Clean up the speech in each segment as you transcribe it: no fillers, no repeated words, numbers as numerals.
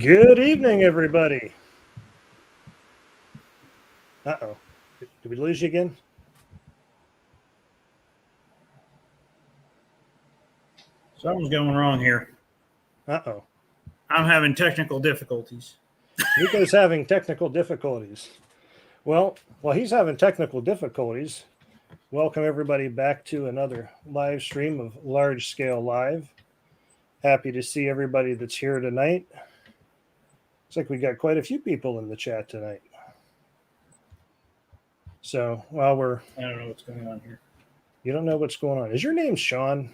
Good evening, everybody. Uh-oh. Did we lose you again? Something's going wrong here. Uh-oh. I'm having technical difficulties. Nico's having technical difficulties. Well, while he's having technical difficulties, welcome everybody back to another live stream of Large Scale Live. Happy to see everybody that's here tonight. Looks like we got quite a few people in the chat tonight. So while I don't know what's going on here. You don't know what's going on. Is your name Sean?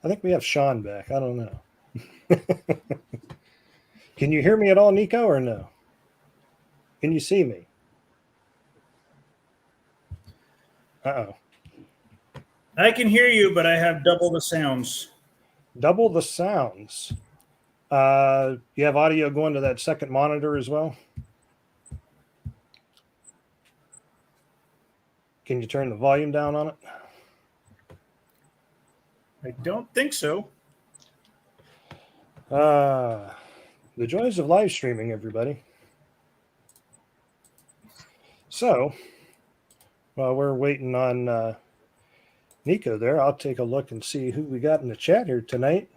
I think we have Sean back. I don't know. Can you hear me at all, Nico, or no? Can you see me? Uh-oh. I can hear you, but I have double the sounds. Double the sounds. You have audio going to that second monitor as well? Can you turn the volume down on it? I don't think so. The joys of live streaming, everybody. So, while we're waiting on Nico there, I'll take a look and see who we got in the chat here tonight.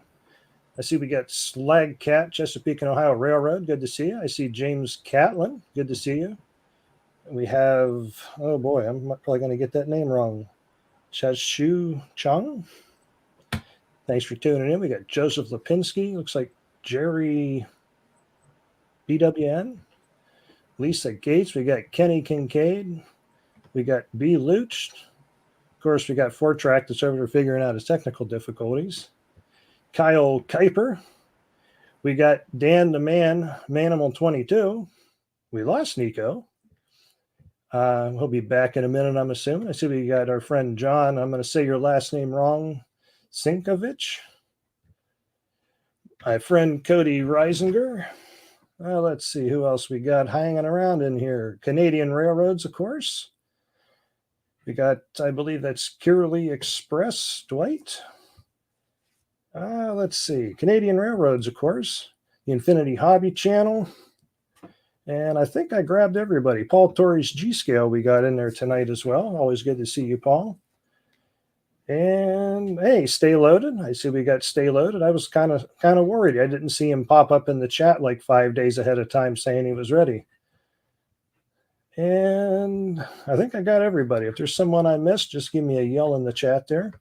I see we got Slag Cat, Chesapeake and Ohio Railroad. Good to see you. I see James Catlin. Good to see you. We have, oh boy, I'm probably going to get that name wrong. Chashu Chung. Thanks for tuning in. We got Joseph Lipinski. Looks like Jerry BWN. Lisa Gates. We got Kenny Kincaid. We got B. Luch. Of course, we got 4-Track that's over there figuring out his technical difficulties. Kyle Kuiper. We got Dan the Man, Manimal 22. We lost Nico. He'll be back in a minute, I'm assuming. I see we got our friend John. I'm going to say your last name wrong. Sinkovich. My friend Cody Reisinger. Let's see who else we got hanging around in here. Canadian Railroads, of course. We got, I believe that's Curly Express, Dwight. Let's see. Canadian Railroads, of course. The Infinity Hobby Channel. And I think I grabbed everybody. Paul Torrey's G-Scale we got in there tonight as well. Always good to see you, Paul. And hey, Stay Loaded. I see we got Stay Loaded. I was kind of worried. I didn't see him pop up in the chat like 5 days ahead of time saying he was ready. And I think I got everybody. If there's someone I missed, just give me a yell in the chat there.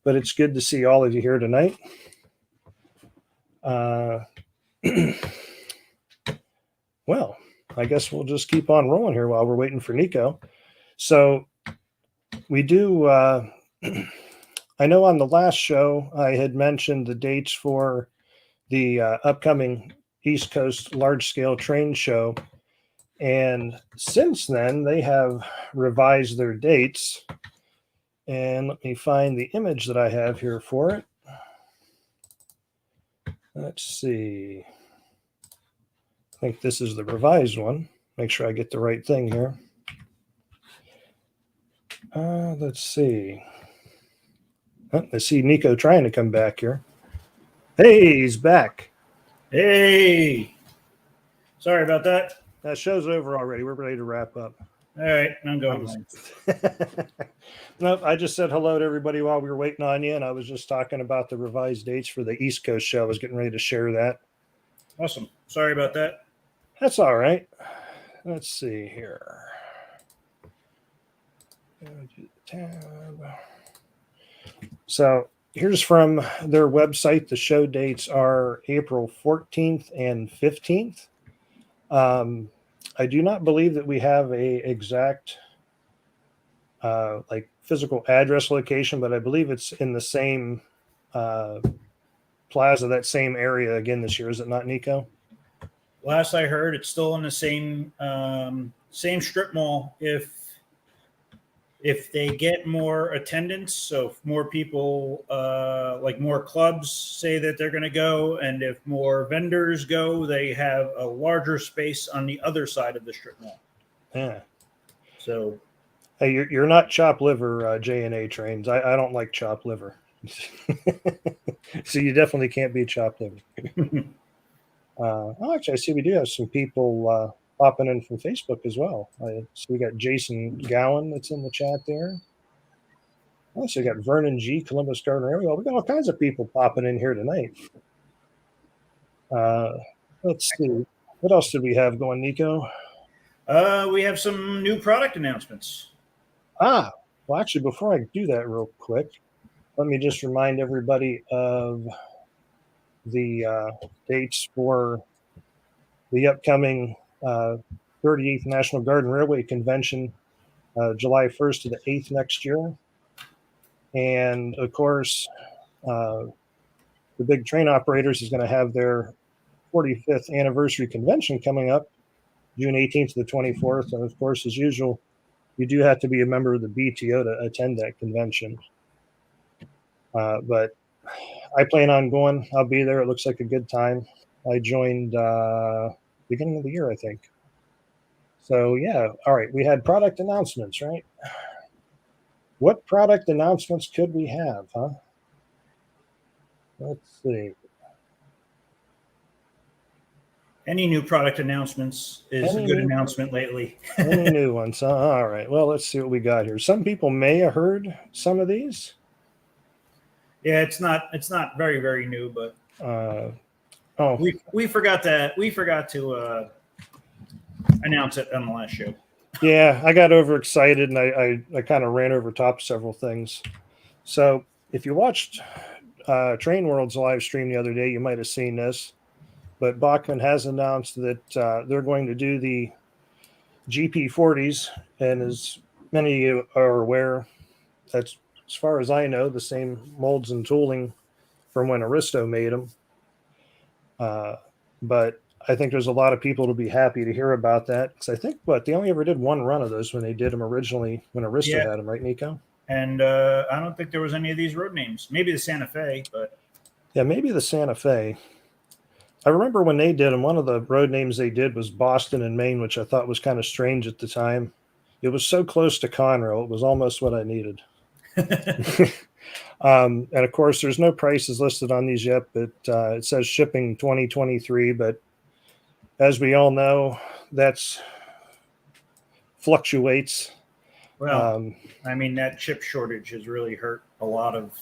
But it's good to see all of you here tonight. Well, I guess we'll just keep on rolling here while we're waiting for Nico. So we do, I know on the last show, I had mentioned the dates for the upcoming East Coast large-scale train show. And since then, they have revised their dates. And let me find the image that I have here for it. Let's see. I think this is the revised one. Make sure I get the right thing here. Let's see. I see Nico trying to come back here. Hey, he's back. Hey. Sorry about that. That show's over already. We're ready to wrap up. All right, I'm going. Nope, I just said hello to everybody while we were waiting on you, and I was just talking about the revised dates for the East Coast show. I was getting ready to share that. Awesome. Sorry about that. That's all right. Let's see here. So here's from their website. The show dates are April 14th and 15th. I do not believe that we have a exact like physical address location, but I believe it's in the same plaza, that same area again this year. Is it not, Nico? Last I heard, it's still in the same strip mall. If they get more attendance, so if more people, like more clubs say that they're going to go, and if more vendors go, they have a larger space on the other side of the strip mall. Yeah. So, hey, you're not chopped liver J&A trains. I don't like chopped liver. So you definitely can't beat chopped liver. Actually, I see we do have some people popping in from Facebook as well. So we got Jason Gowan that's in the chat there. Also, we got Vernon G, Columbus Garden Area. We got all kinds of people popping in here tonight. Let's see. What else did we have going, Nico? We have some new product announcements. Well, actually, before I do that real quick, let me just remind everybody of the dates for the upcoming 38th National Garden Railway Convention, July 1st to the 8th next year. And of course, the big train operators is going to have their 45th anniversary convention coming up June 18th to the 24th. And of course, as usual, you do have to be a member of the BTO to attend that convention. But I plan on going. I'll be there. It looks like a good time. I joined beginning of the year, I think. So yeah, all right. We had product announcements, right? What product announcements could we have, huh? Let's see. Any new product announcements is a good announcement lately. Any new ones? All right. Well, let's see what we got here. Some people may have heard some of these. Yeah, it's not very, very new, but we forgot to announce it on the last show. Yeah, I got overexcited and I kind of ran over top several things. So if you watched Train World's live stream the other day, you might have seen this. But Bachmann has announced that they're going to do the GP40s, and as many of you are aware, that's, as far as I know, the same molds and tooling from when Aristo made them. But I think there's a lot of people to be happy to hear about that, because I think they only ever did one run of those when they did them originally when Aristo had them, right, Nico? And I don't think there was any of these road names. Maybe the Santa Fe, but yeah, maybe the Santa Fe. I remember when they did them, one of the road names they did was Boston and Maine, which I thought was kind of strange at the time. It was so close to Conroe. It was almost what I needed. And of course, there's no prices listed on these yet, but it says shipping 2023. But as we all know, that's fluctuates. Well, I mean, that chip shortage has really hurt a lot of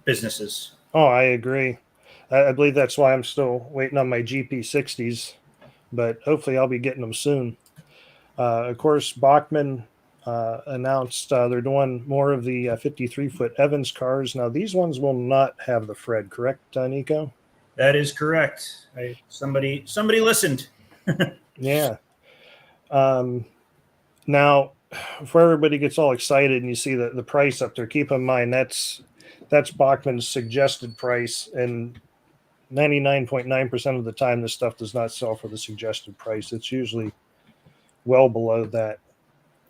businesses. Oh, I agree. I believe that's why I'm still waiting on my GP60s, but hopefully I'll be getting them soon. Of course, Bachmann announced they're doing more of the 53-foot Evans cars. Now, these ones will not have the Fred, correct, Nico? That is correct. Somebody listened. Yeah. Now, before everybody gets all excited and you see the price up there, keep in mind that's Bachmann's suggested price, and 99.9% of the time this stuff does not sell for the suggested price. It's usually well below that.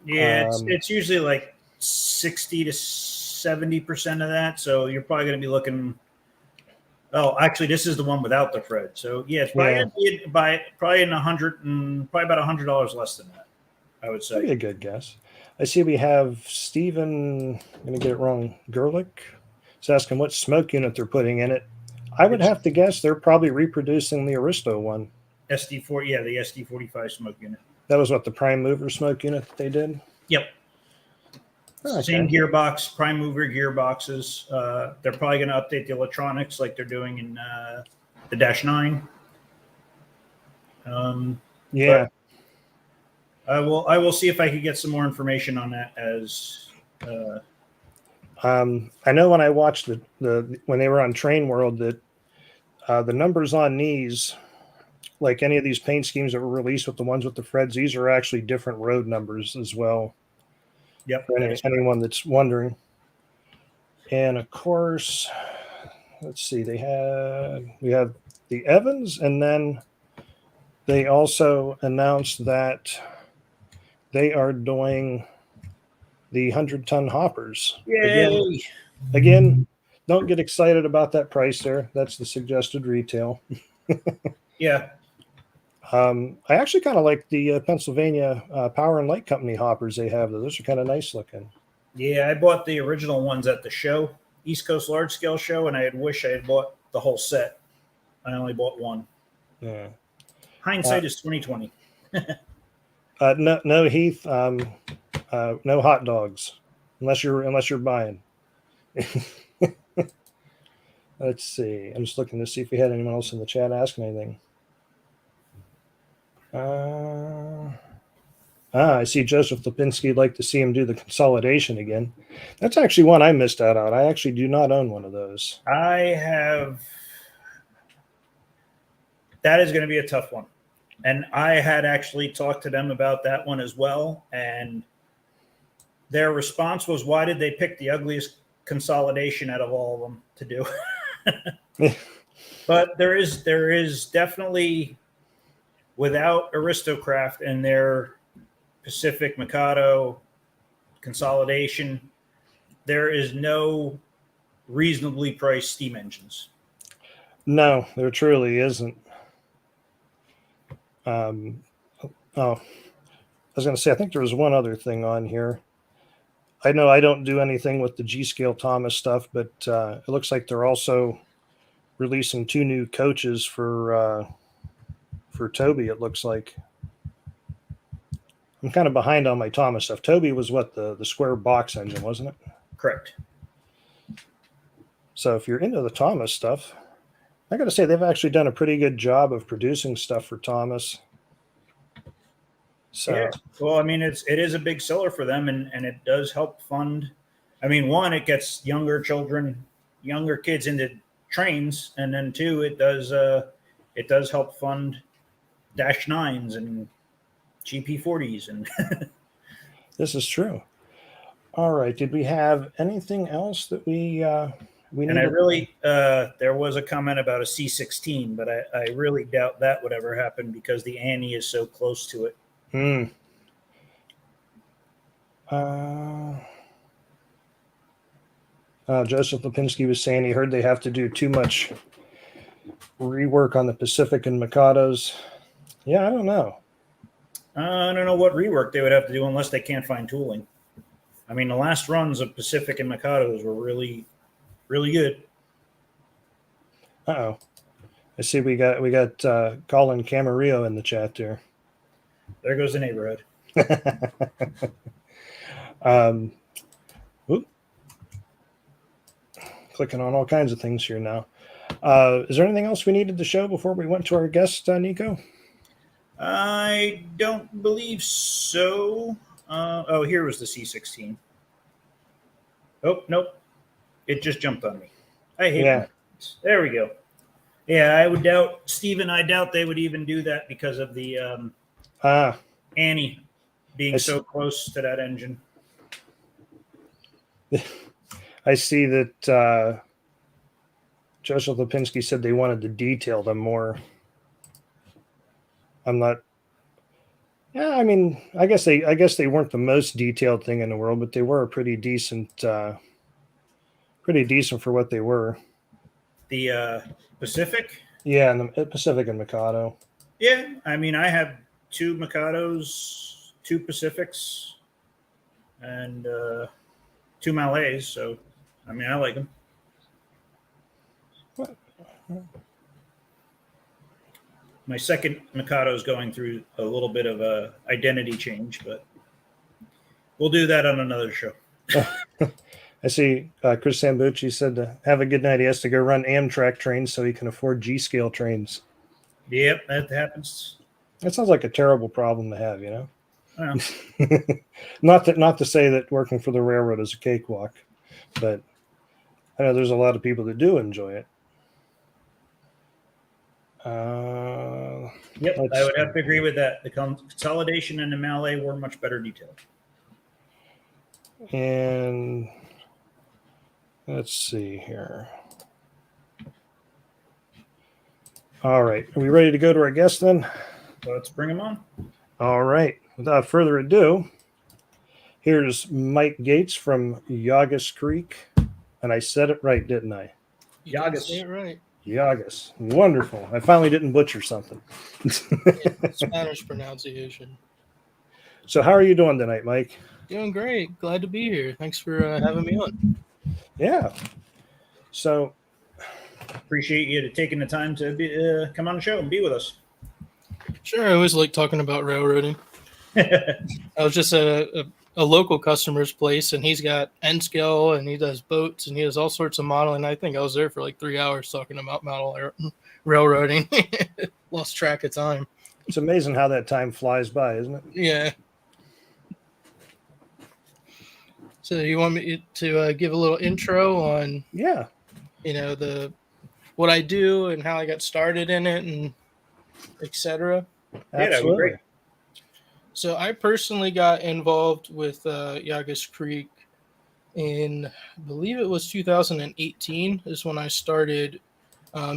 Yeah, it's usually like 60 to 70% of that. So you're probably going to be looking. Oh, actually, this is the one without the Fred. So yeah, it's probably in probably about $100 less than that, I would say. That'd be a good guess. I see we have Stephen. I'm going to get it wrong. Gerlich. He's asking what smoke unit they're putting in it. I would have to guess they're probably reproducing the Aristo one. SD4, yeah, the SD45 smoke unit. That was what the prime mover smoke unit that they did? Yep. Okay. Same gearbox, prime mover gearboxes. They're probably going to update the electronics like they're doing in the Dash 9. Yeah. I will see if I can get some more information on that as. I know when I watched when they were on Train World that the numbers on these, like any of these paint schemes that were released with the ones with the Freds, these are actually different road numbers as well. Yep. For anyone that's wondering. And of course, let's see, we have the Evans, and then they also announced that they are doing the 100-ton hoppers. Yay! Again, don't get excited about that price there. That's the suggested retail. Yeah. I actually kind of like the Pennsylvania Power and Light Company hoppers they have. Those are kind of nice looking. Yeah, I bought the original ones at the show, East Coast Large Scale Show, and I wish I had bought the whole set. I only bought one. Yeah. Hindsight is 2020. No, Heath. No hot dogs, unless you're buying. Let's see. I'm just looking to see if we had anyone else in the chat asking anything. I see Joseph Lipinski would like to see him do the consolidation again. That's actually one I missed out on. I actually do not own one of those. I have. That is going to be a tough one. And I had actually talked to them about that one as well. And their response was, why did they pick the ugliest consolidation out of all of them to do? But there is definitely, without aristo-craft and their Pacific Mikado consolidation, there is no reasonably priced steam engines. No, there truly isn't. I was going to say, I think there was one other thing on here. I know I don't do anything with the G-Scale Thomas stuff, but it looks like they're also releasing 2 new coaches for Toby, it looks like. I'm kind of behind on my Thomas stuff. Toby was what, the square box engine, wasn't it? Correct. So if you're into the Thomas stuff, I got to say they've actually done a pretty good job of producing stuff for Thomas. So, yeah. Well, I mean, it is a big seller for them, and it does help fund. I mean, one, it gets younger kids into trains, and then 2, it does help fund Dash 9s and GP40s, and this is true. All right. Did we have anything else that we needed? And I really, there was a comment about a C16, but I really doubt that would ever happen because the Annie is so close to it. Joseph Lipinski was saying he heard they have to do too much rework on the Pacific and Mikados. Yeah, I don't know. I don't know what rework they would have to do unless they can't find tooling. I mean, the last runs of Pacific and Mikados were really, really good. Uh-oh. I see we got Colin Camarillo in the chat there. There goes the neighborhood. Clicking on all kinds of things here now. Is there anything else we needed to show before we went to our guest, Nico? I don't believe so. Here was the C16. Oh, nope. It just jumped on me. I hate that. There we go. Yeah, I doubt they would even do that because of the Annie being so close to that engine. I see that Joseph Lipinski said they wanted to detail them more. I'm not. Yeah, I mean, I guess they weren't the most detailed thing in the world, but they were a pretty decent for what they were. The Pacific? Yeah, and the Pacific and Mikado. Yeah, I mean, I have 2 Mikados, 2 Pacifics, and 2 Malays. So, I mean, I like them. What? My second Mikado is going through a little bit of a identity change, but we'll do that on another show. I see Chris Sambucci said have a good night. He has to go run Amtrak trains so he can afford G-scale trains. Yep, that happens. That sounds like a terrible problem to have, you know? Well. Not to say that working for the railroad is a cakewalk, but I know there's a lot of people that do enjoy it. Yep, I would have to agree with that. The consolidation and the Malay were much better detailed. And let's see here. All right. Are we ready to go to our guest then? Let's bring him on. All right. Without further ado, here's Mike Gates from Llagas Creek. And I said it right, didn't I? Llagas. Say it right. Llagas. Wonderful. I finally didn't butcher something. Yeah, Spanish pronunciation. So how are you doing tonight, Mike? Doing great. Glad to be here. Thanks for having me on. Yeah. So appreciate you taking the time to come on the show and be with us. Sure, I always like talking about railroading. I was just at a local customer's place, and he's got N scale, and he does boats, and he does all sorts of modeling. I think I was there for like 3 hours talking about railroading. Lost track of time. It's amazing how that time flies by, isn't it? Yeah. So you want me to give a little intro on, Yeah. what I do and how I got started in it and etc. Absolutely. great. So I personally got involved with Llagas Creek in, I believe it was 2018 is when I started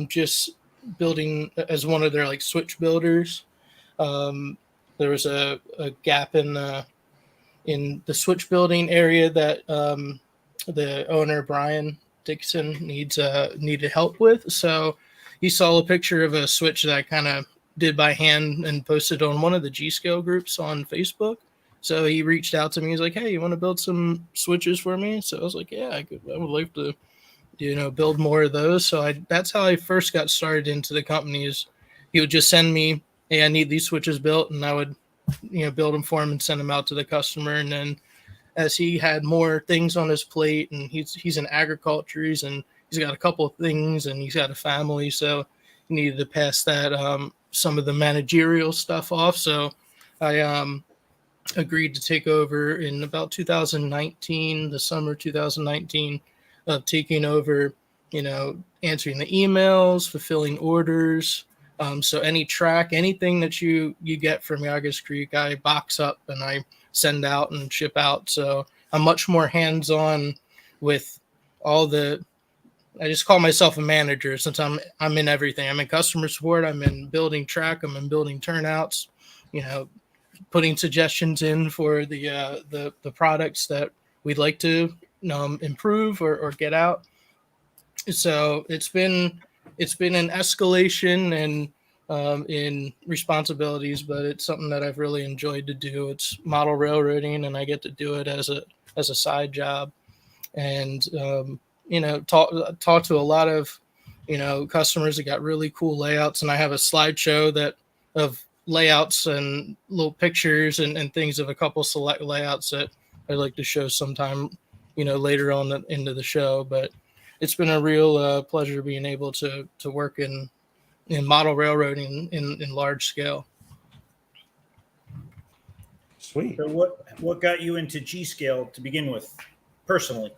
just building as one of their like switch builders. There was a gap in the switch building area that the owner Brian Dixon needed help with. So he saw a picture of a switch that I kind of did by hand and posted on one of the G Scale groups on Facebook. So he reached out to me. He's like, "Hey, you want to build some switches for me?" So I was like, "Yeah, I would like to, build more of those." So that's how I first got started into the company. Is he would just send me, "Hey, I need these switches built," and I would, build them for him and send them out to the customer. And then as he had more things on his plate, and he's in agriculture, he's got a couple of things, and he's got a family, so he needed to pass that some of the managerial stuff off. So I agreed to take over in about 2019, the summer 2019, of taking over, answering the emails, fulfilling orders. So anything that you get from Llagas Creek, I box up and I send out and ship out. So I'm much more hands-on with all I just call myself a manager since I'm in everything. I'm in customer support. I'm in building track. I'm in building turnouts. Putting suggestions in for the products that we'd like to improve or get out. So it's been an escalation and in responsibilities, but it's something that I've really enjoyed to do. It's model railroading, and I get to do it as a side job. And talk to a lot of customers that got really cool layouts, and I have a slideshow of layouts and little pictures and things of a couple select layouts that I'd like to show sometime later on into the show. But it's been a real pleasure being able to work in model railroading in large scale. Sweet. So what got you into G Scale to begin with, personally?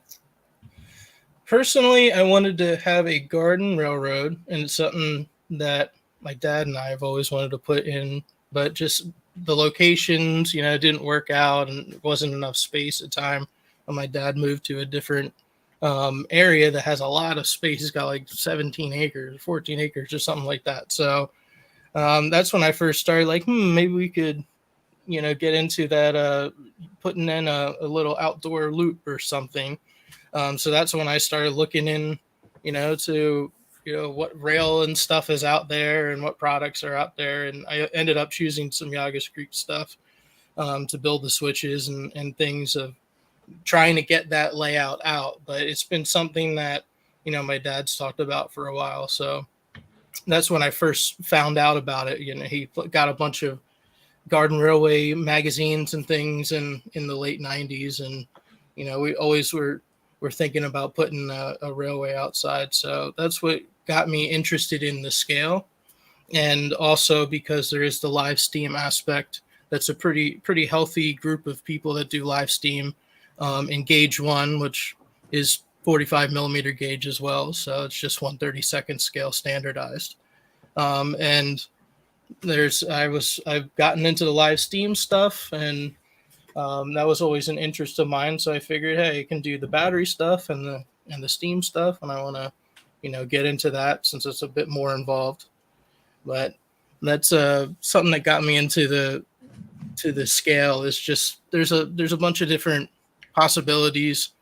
Personally, I wanted to have a garden railroad, and it's something that my dad and I have always wanted to put in, but just the locations, didn't work out, and it wasn't enough space at the time. And my dad moved to a different area that has a lot of space. He's got like 17 acres, 14 acres, or something like that. So that's when I first started like, maybe we could, get into that, putting in a little outdoor loop or something. So that's when I started looking in, to, what rail and stuff is out there and what products are out there. And I ended up choosing some Llagas Creek stuff to build the switches and things of trying to get that layout out. But it's been something that, my dad's talked about for a while. So that's when I first found out about it. He got a bunch of Garden Railway magazines and things in the late 90s. And, we always were thinking about putting a railway outside. So that's what got me interested in the scale. And also because there is the live steam aspect. That's a pretty healthy group of people that do live steam in gauge 1, which is 45 millimeter gauge as well. So it's just 1/32 scale standardized. And I've gotten into the live steam stuff, and that was always an interest of mine. So I figured, hey, I can do the battery stuff and the steam stuff, and I want to, get into that since it's a bit more involved. But that's something that got me into the scale. Is just there's a bunch of different possibilities,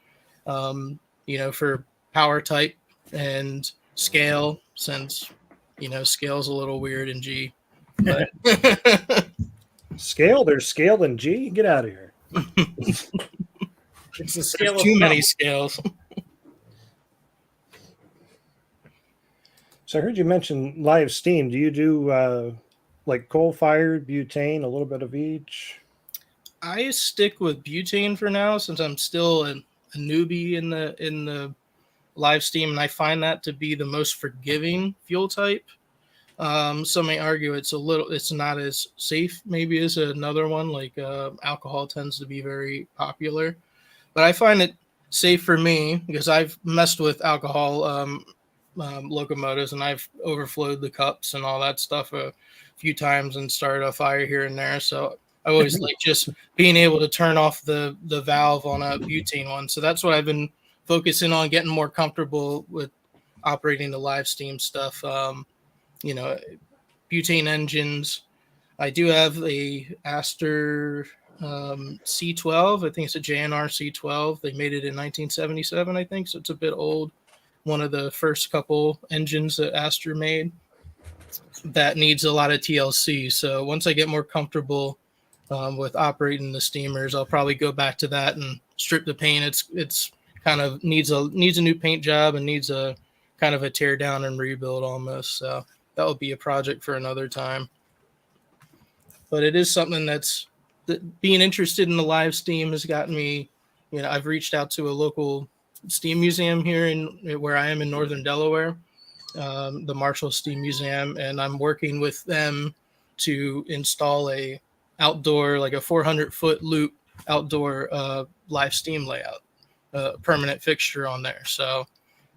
for power type and scale. Since scale's a little weird in G. But Scale? There's scale in G? Get out of here. It's the scale there's of too many thumb. scales. So I heard you mention live steam. Do you do like coal-fired, butane, a little bit of each? I stick with butane for now, since I'm still a newbie in the live steam, and I find that to be the most forgiving fuel type. Some may argue it's not as safe maybe as another one, like alcohol tends to be very popular, but I find it safe for me because I've messed with alcohol locomotives, and I've overflowed the cups and all that stuff a few times and started a fire here and there. So I always like just being able to turn off the valve on a butane one. So that's what I've been focusing on, getting more comfortable with operating the live steam stuff. You know, butane engines. I do have a Aster C12. I think it's a JNR C12. They made it in 1977, I think, so it's a bit old. One of the first couple engines that Aster made that needs a lot of TLC. So once I get more comfortable with operating the steamers, I'll probably go back to that and strip the paint. It's kind of needs a new paint job and needs a kind of a tear down and rebuild almost. So that will be a project for another time. But it is something that being interested in the live steam has gotten me. You know, I've reached out to a local steam museum here in where I am in northern Delaware, the Marshall Steam Museum, and I'm working with them to install a outdoor, like a 400-foot loop outdoor live steam layout, permanent fixture on there. So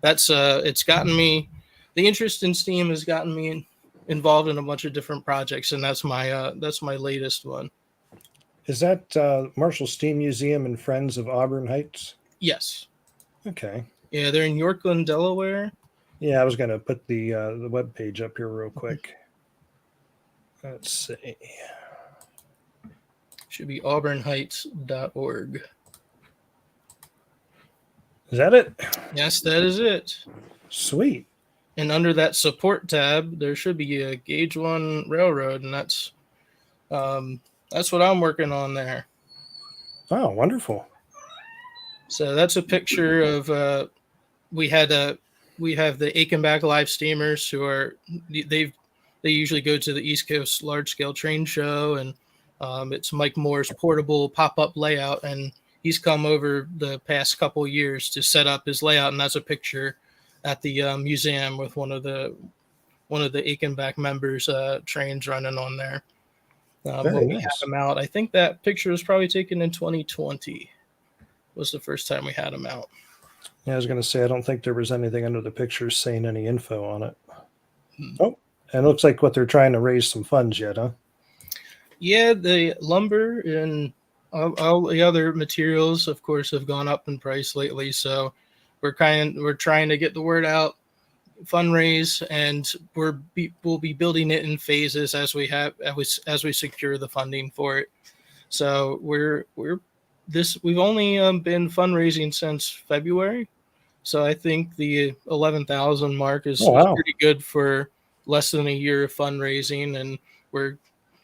that's it's gotten me, the interest in steam has gotten me involved in a bunch of different projects, and that's my latest one. Is that Marshall Steam Museum and Friends of Auburn Heights? Yes. Okay. Yeah, they're in Yorkland, Delaware. Yeah, I was going to put the web page up here real quick. Let's see. Should be auburnheights.org. Is that it? Yes, that is it. Sweet. And under that support tab, there should be a Gauge 1 Railroad, and that's what I'm working on there. Oh, wonderful. So that's a picture of we have the Achenbach live steamers who are they usually go to the East Coast large scale train show, and it's Mike Moore's portable pop-up layout, and he's come over the past couple years to set up his layout, and that's a picture at the museum with one of the Achenbach members trains running on there. Very We nice. had them out. I think that picture was probably taken in 2020. Was the first time we had them out. Yeah, I was going to say, I don't think there was anything under the pictures saying any info on it. Oh, and it looks like what they're trying to raise some funds yet, huh? Yeah, the lumber and all the other materials, of course, have gone up in price lately. So we're trying to get the word out, fundraise, and we'll be building it in phases as we secure the funding for it. So we've only been fundraising since February. So I think the 11,000 mark is pretty good for less than a year of fundraising, and we're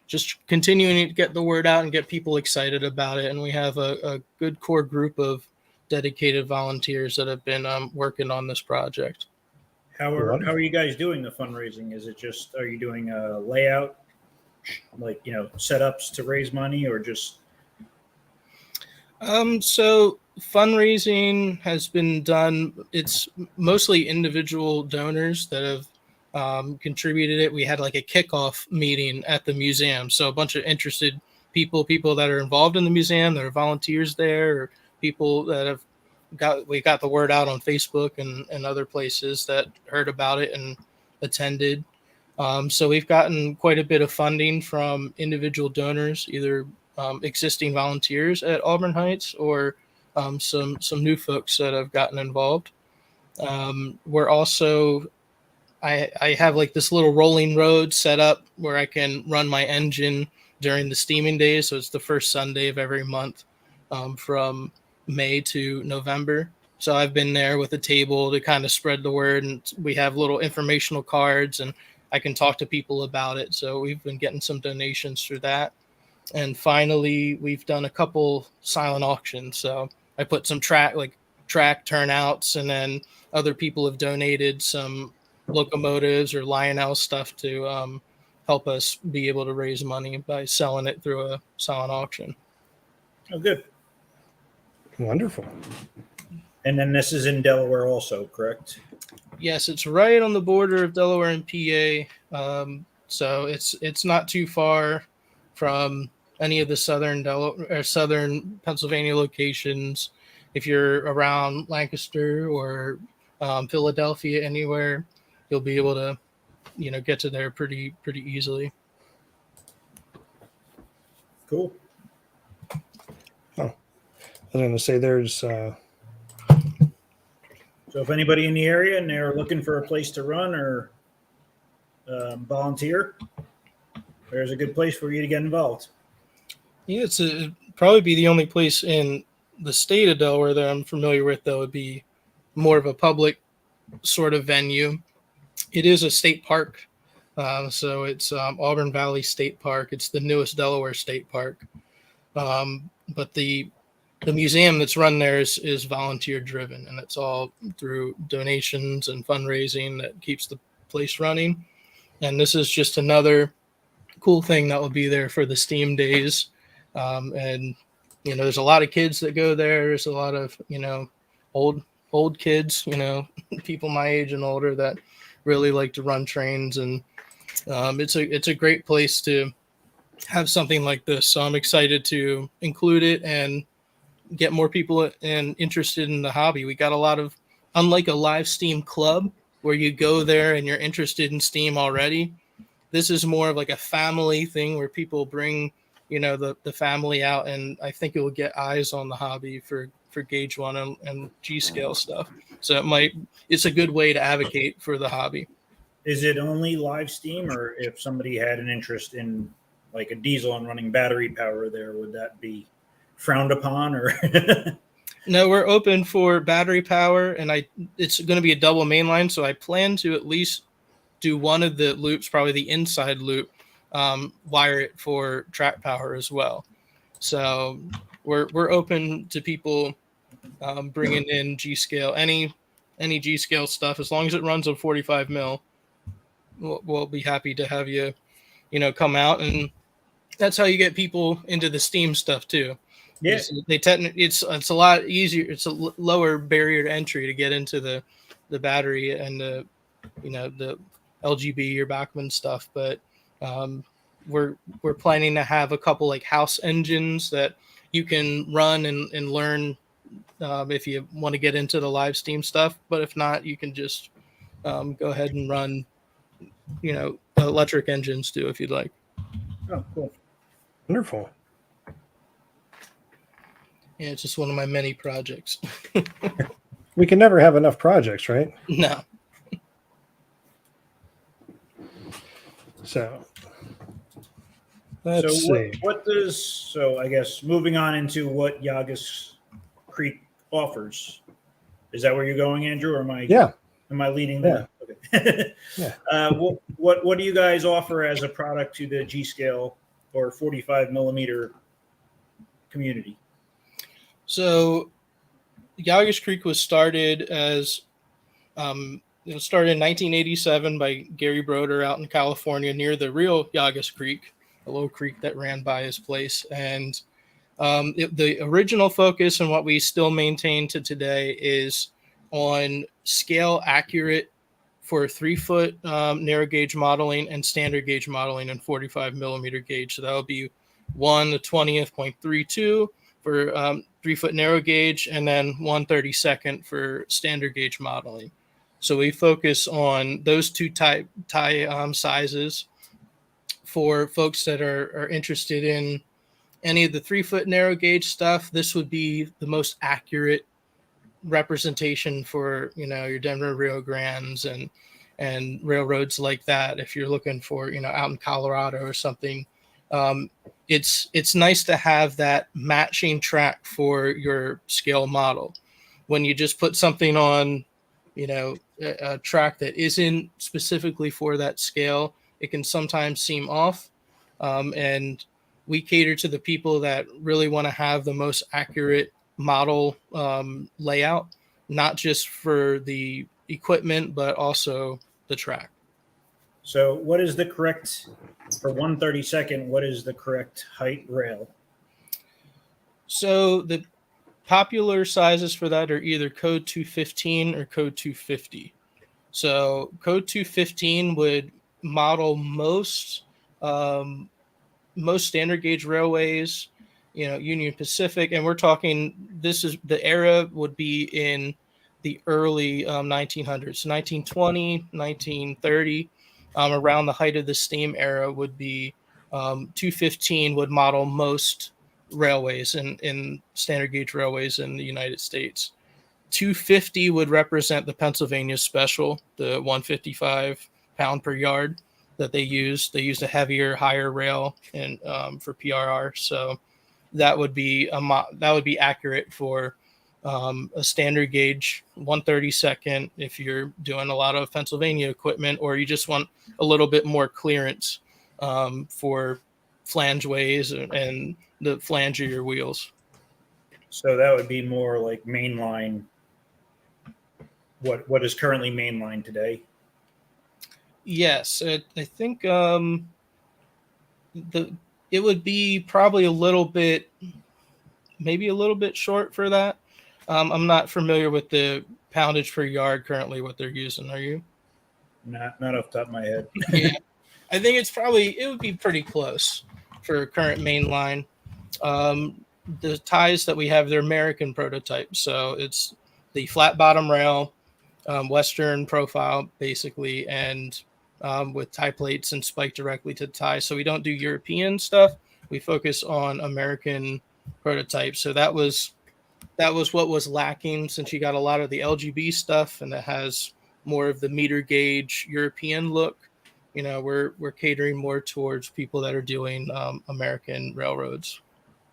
just continuing to get the word out and get people excited about it. And we have a good core group of dedicated volunteers that have been working on this project. How are you guys doing the fundraising? Is it just, are you doing a layout, like, setups to raise money, or just? So fundraising has been done. It's mostly individual donors that have contributed it. We had like a kickoff meeting at the museum. So a bunch of interested people that are involved in the museum, that are volunteers there, or people that we got the word out on Facebook and other places that heard about it and attended. So we've gotten quite a bit of funding from individual donors, either existing volunteers at Auburn Heights or some new folks that have gotten involved. We're also, I have like this little rolling road set up where I can run my engine during the steaming days. So it's the first Sunday of every month from May to November. So I've been there with a table to kind of spread the word, and we have little informational cards, and I can talk to people about it. So we've been getting some donations through that. And finally, we've done a couple silent auctions. So I put some track turnouts, and then other people have donated some locomotives or Lionel stuff to help us be able to raise money by selling it through a silent auction. Oh, good. Wonderful. And then this is in Delaware also, correct? Yes, it's right on the border of Delaware and PA. So it's not too far from any of the southern Delaware or southern Pennsylvania locations. If you're around Lancaster or Philadelphia, anywhere, you'll be able to, get to there pretty easily. Cool. Oh, I was going to say there's. So if anybody in the area and they're looking for a place to run or volunteer, there's a good place for you to get involved. Yeah, it's probably be the only place in the state of Delaware that I'm familiar with that would be more of a public sort of venue. It is a state park. So it's Auburn Valley State Park. It's the newest Delaware state park. But the museum that's run there is volunteer driven, and it's all through donations and fundraising that keeps the place running. And this is just another cool thing that will be there for the STEAM days. And there's a lot of kids that go there. There's a lot of old kids, people my age and older that really like to run trains, and it's a great place to have something like this. So I'm excited to include it and get more people interested in the hobby. We got a lot of, unlike a live steam club where you go there and you're interested in steam already, this is more of like a family thing where people bring the family out, and I think it will get eyes on the hobby for gauge 1 and G scale stuff. So it's a good way to advocate for the hobby. Is it only live steam, or if somebody had an interest in like a diesel and running battery power there, would that be frowned upon? Or No, we're open for battery power, and it's going to be a double main line, so I plan to at least do one of the loops, probably the inside loop, wire it for track power as well. So we're open to people bringing in G scale, any G scale stuff, as long as it runs on 45 mil. We'll be happy to have you, come out, and that's how you get people into the steam stuff too. yeah, It's a lot easier. It's a lower barrier to entry to get into the battery and the LGB or Bachmann stuff. But we're planning to have a couple like house engines that you can run and learn if you want to get into the live steam stuff. But if not, you can just go ahead and run electric engines too if you'd like. oh, cool. Wonderful. Yeah, it's just one of my many projects. We can never have enough projects, right? No. So let's So see. so I guess moving on into what Llagas Creek offers. Is that where you're going, Andrew? Or am I leading that? Okay. Yeah. What do you guys offer as a product to the G scale or 45 millimeter community? So Llagas Creek was started as started in 1987 by Gary Broder out in California near the real Llagas Creek, a little creek that ran by his place. And the original focus and what we still maintain to today is on scale accurate for 3-foot narrow gauge modeling and standard gauge modeling and 45 millimeter gauge. So that will be 1/20.32 for 3-foot narrow gauge, and then 1/32 for standard gauge modeling. So we focus on those two tie sizes for folks that are interested in any of the 3-foot narrow gauge stuff. This would be the most accurate representation for your Denver Rio Grandes and railroads like that. If you're looking for out in Colorado or something, it's nice to have that matching track for your scale model. When you just put something on a track that isn't specifically for that scale, it can sometimes seem off, and we cater to the people that really want to have the most accurate model layout, not just for the equipment, but also the track. So what is the correct, for 132nd, what is the correct height rail? So the popular sizes for that are either code 215 or code 250. So code 215 would model most standard gauge railways, Union Pacific, and we're talking, this is the era would be in the early 1900s, 1920, 1930, around the height of the steam era would be 215 would model most railways in standard gauge railways in the United States. 250 would represent the Pennsylvania Special, the 155 pound per yard that they used. They used a heavier, higher rail and for PRR. So that would be accurate for a standard gauge 132nd if you're doing a lot of Pennsylvania equipment, or you just want a little bit more clearance for flangeways and the flange of your wheels. So that would be more like mainline. What is currently mainline today? Yes, I think it would be probably maybe a little bit short for that. I'm not familiar with the poundage per yard currently what they're using. Are you? Not off the top of my head. Yeah, I think it would be pretty close for current mainline. The ties that we have, they're American prototypes, so it's the flat bottom rail, Western profile basically, and with tie plates and spike directly to the tie. So we don't do European stuff. We focus on American prototypes. So that was what was lacking, since you got a lot of the LGB stuff and that has more of the meter gauge European look. We're catering more towards people that are doing American railroads.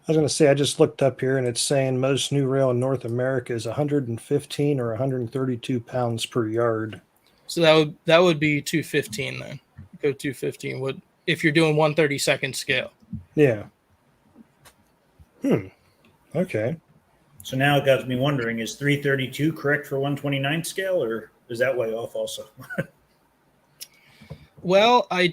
I was going to say, I just looked up here and it's saying most new rail in North America is 115 or 132 pounds per yard. So that would be 215 then. Go 215 would, if you're doing 132nd scale. Yeah. Okay. So now it got me wondering, is 332 correct for 129 scale, or is that way off also? Well, I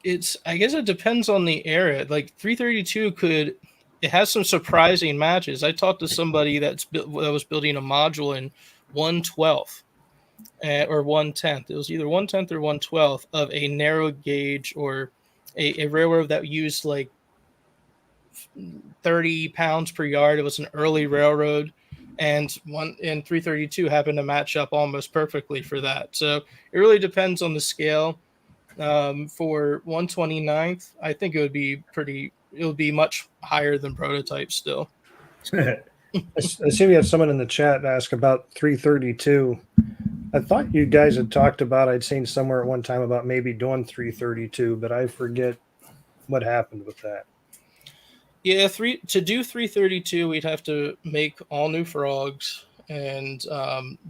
guess it depends on the era. Like 332 it has some surprising matches. I talked to somebody that was building a module in 1/12 or 1/10. It was either 1/10 or 1/12 of a narrow gauge or a railroad that used like 30 pounds per yard. It was an early railroad, and 332 happened to match up almost perfectly for that. So it really depends on the scale. For 129th, I think it would be much higher than prototype still. I see we have someone in the chat ask about 332. I thought you guys had talked about, I'd seen somewhere at one time about maybe doing 332, but I forget what happened with that. Yeah, to do 332, we'd have to make all new frogs and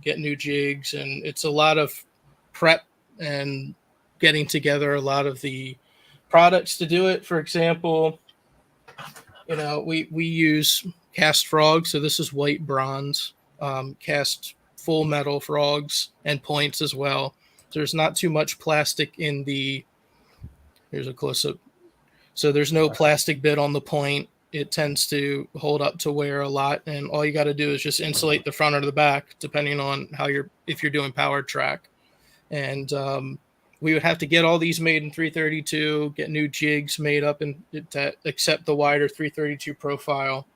get new jigs, and it's a lot of prep and getting together a lot of the products to do it. For example, we use cast frogs, so this is white bronze, cast full metal frogs and points as well. There's not too much plastic in here's a close-up. So there's no plastic bit on the point. It tends to hold up to wear a lot, and all you got to do is just insulate the front or the back, depending on if you're doing powered track. And we would have to get all these made in 332, get new jigs made up to accept the wider 332 profile,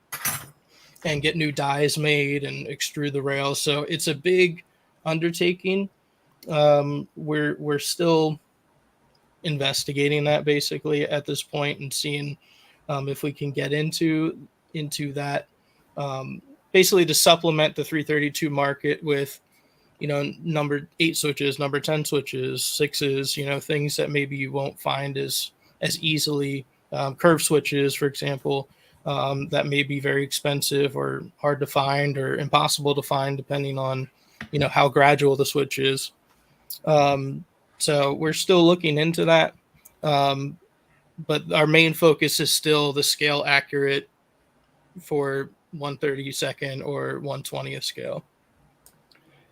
and get new dies made and extrude the rails. So it's a big undertaking. We're still investigating that basically at this point and seeing if we can get into that, basically to supplement the 332 market with number 8 switches, number 10 switches, 6s, things that maybe you won't find as easily, curve switches, for example, that may be very expensive or hard to find or impossible to find depending on how gradual the switch is. So we're still looking into that. But our main focus is still the scale accurate for 132nd or 120th scale.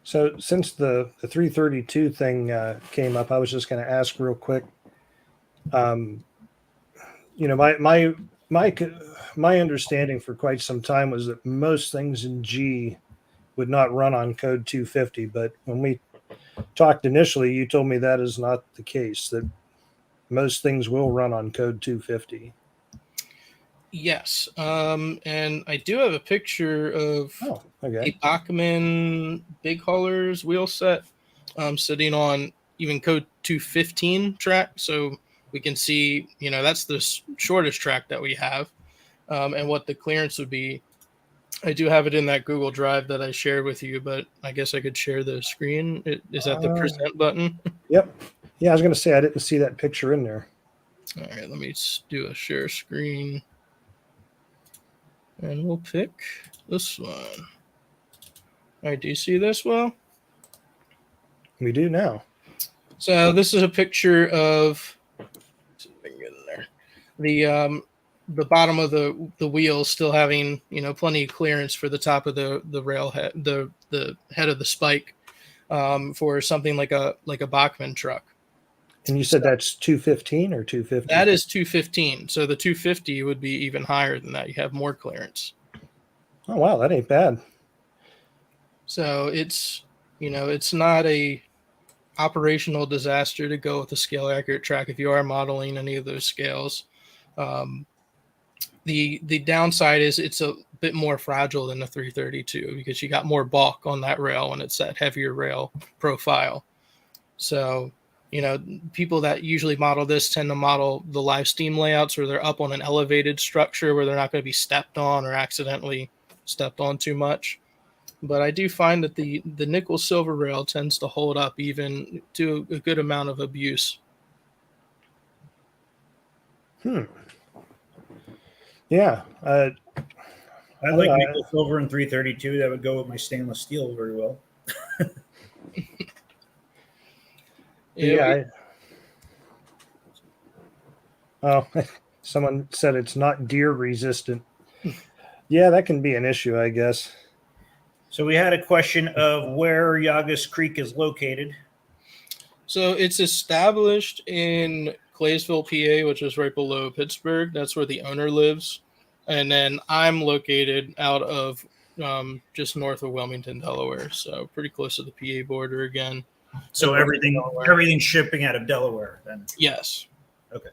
So since the 332 thing came up, I was just going to ask real quick. My understanding for quite some time was that most things in G would not run on code 250. But when we talked initially, you told me that is not the case, that most things will run on code 250. Yes. And I do have a picture of a Bachmann big haulers wheel set sitting on even code 215 track. So we can see, that's the shortest track that we have, and what the clearance would be. I do have it in that Google Drive that I shared with you, but I guess I could share the screen. Is that the present button? Yep. Yeah, I was going to say I didn't see that picture in there. All right, let me do a share screen. And we'll pick this one. All right, do you see this well? We do now. So this is a picture of, see if I can get in there, the bottom of the wheel still having plenty of clearance for the top of the rail head, the head of the spike, for something like a Bachmann truck. And you said that's 215 or 250? That is 215. So the 250 would be even higher than that. You have more clearance. Oh wow, that ain't bad. So it's not a operational disaster to go with a scale accurate track if you are modeling any of those scales. The downside is it's a bit more fragile than the 332 because you got more bulk on that rail and it's that heavier rail profile. So, people that usually model this tend to model the live steam layouts where they're up on an elevated structure where they're not going to be stepped on or accidentally stepped on too much. But I do find that the nickel silver rail tends to hold up even to a good amount of abuse. Yeah. I like nickel silver and 332. That would go with my stainless steel very well. Yeah. Someone said it's not deer resistant. Yeah, that can be an issue, I guess. So we had a question of where Llagas Creek is located. So it's established in Claysville, PA, which is right below Pittsburgh. That's where the owner lives. And then I'm located out of just north of Wilmington, Delaware. So pretty close to the PA border again. So everything's shipping out of Delaware then? Yes. Okay.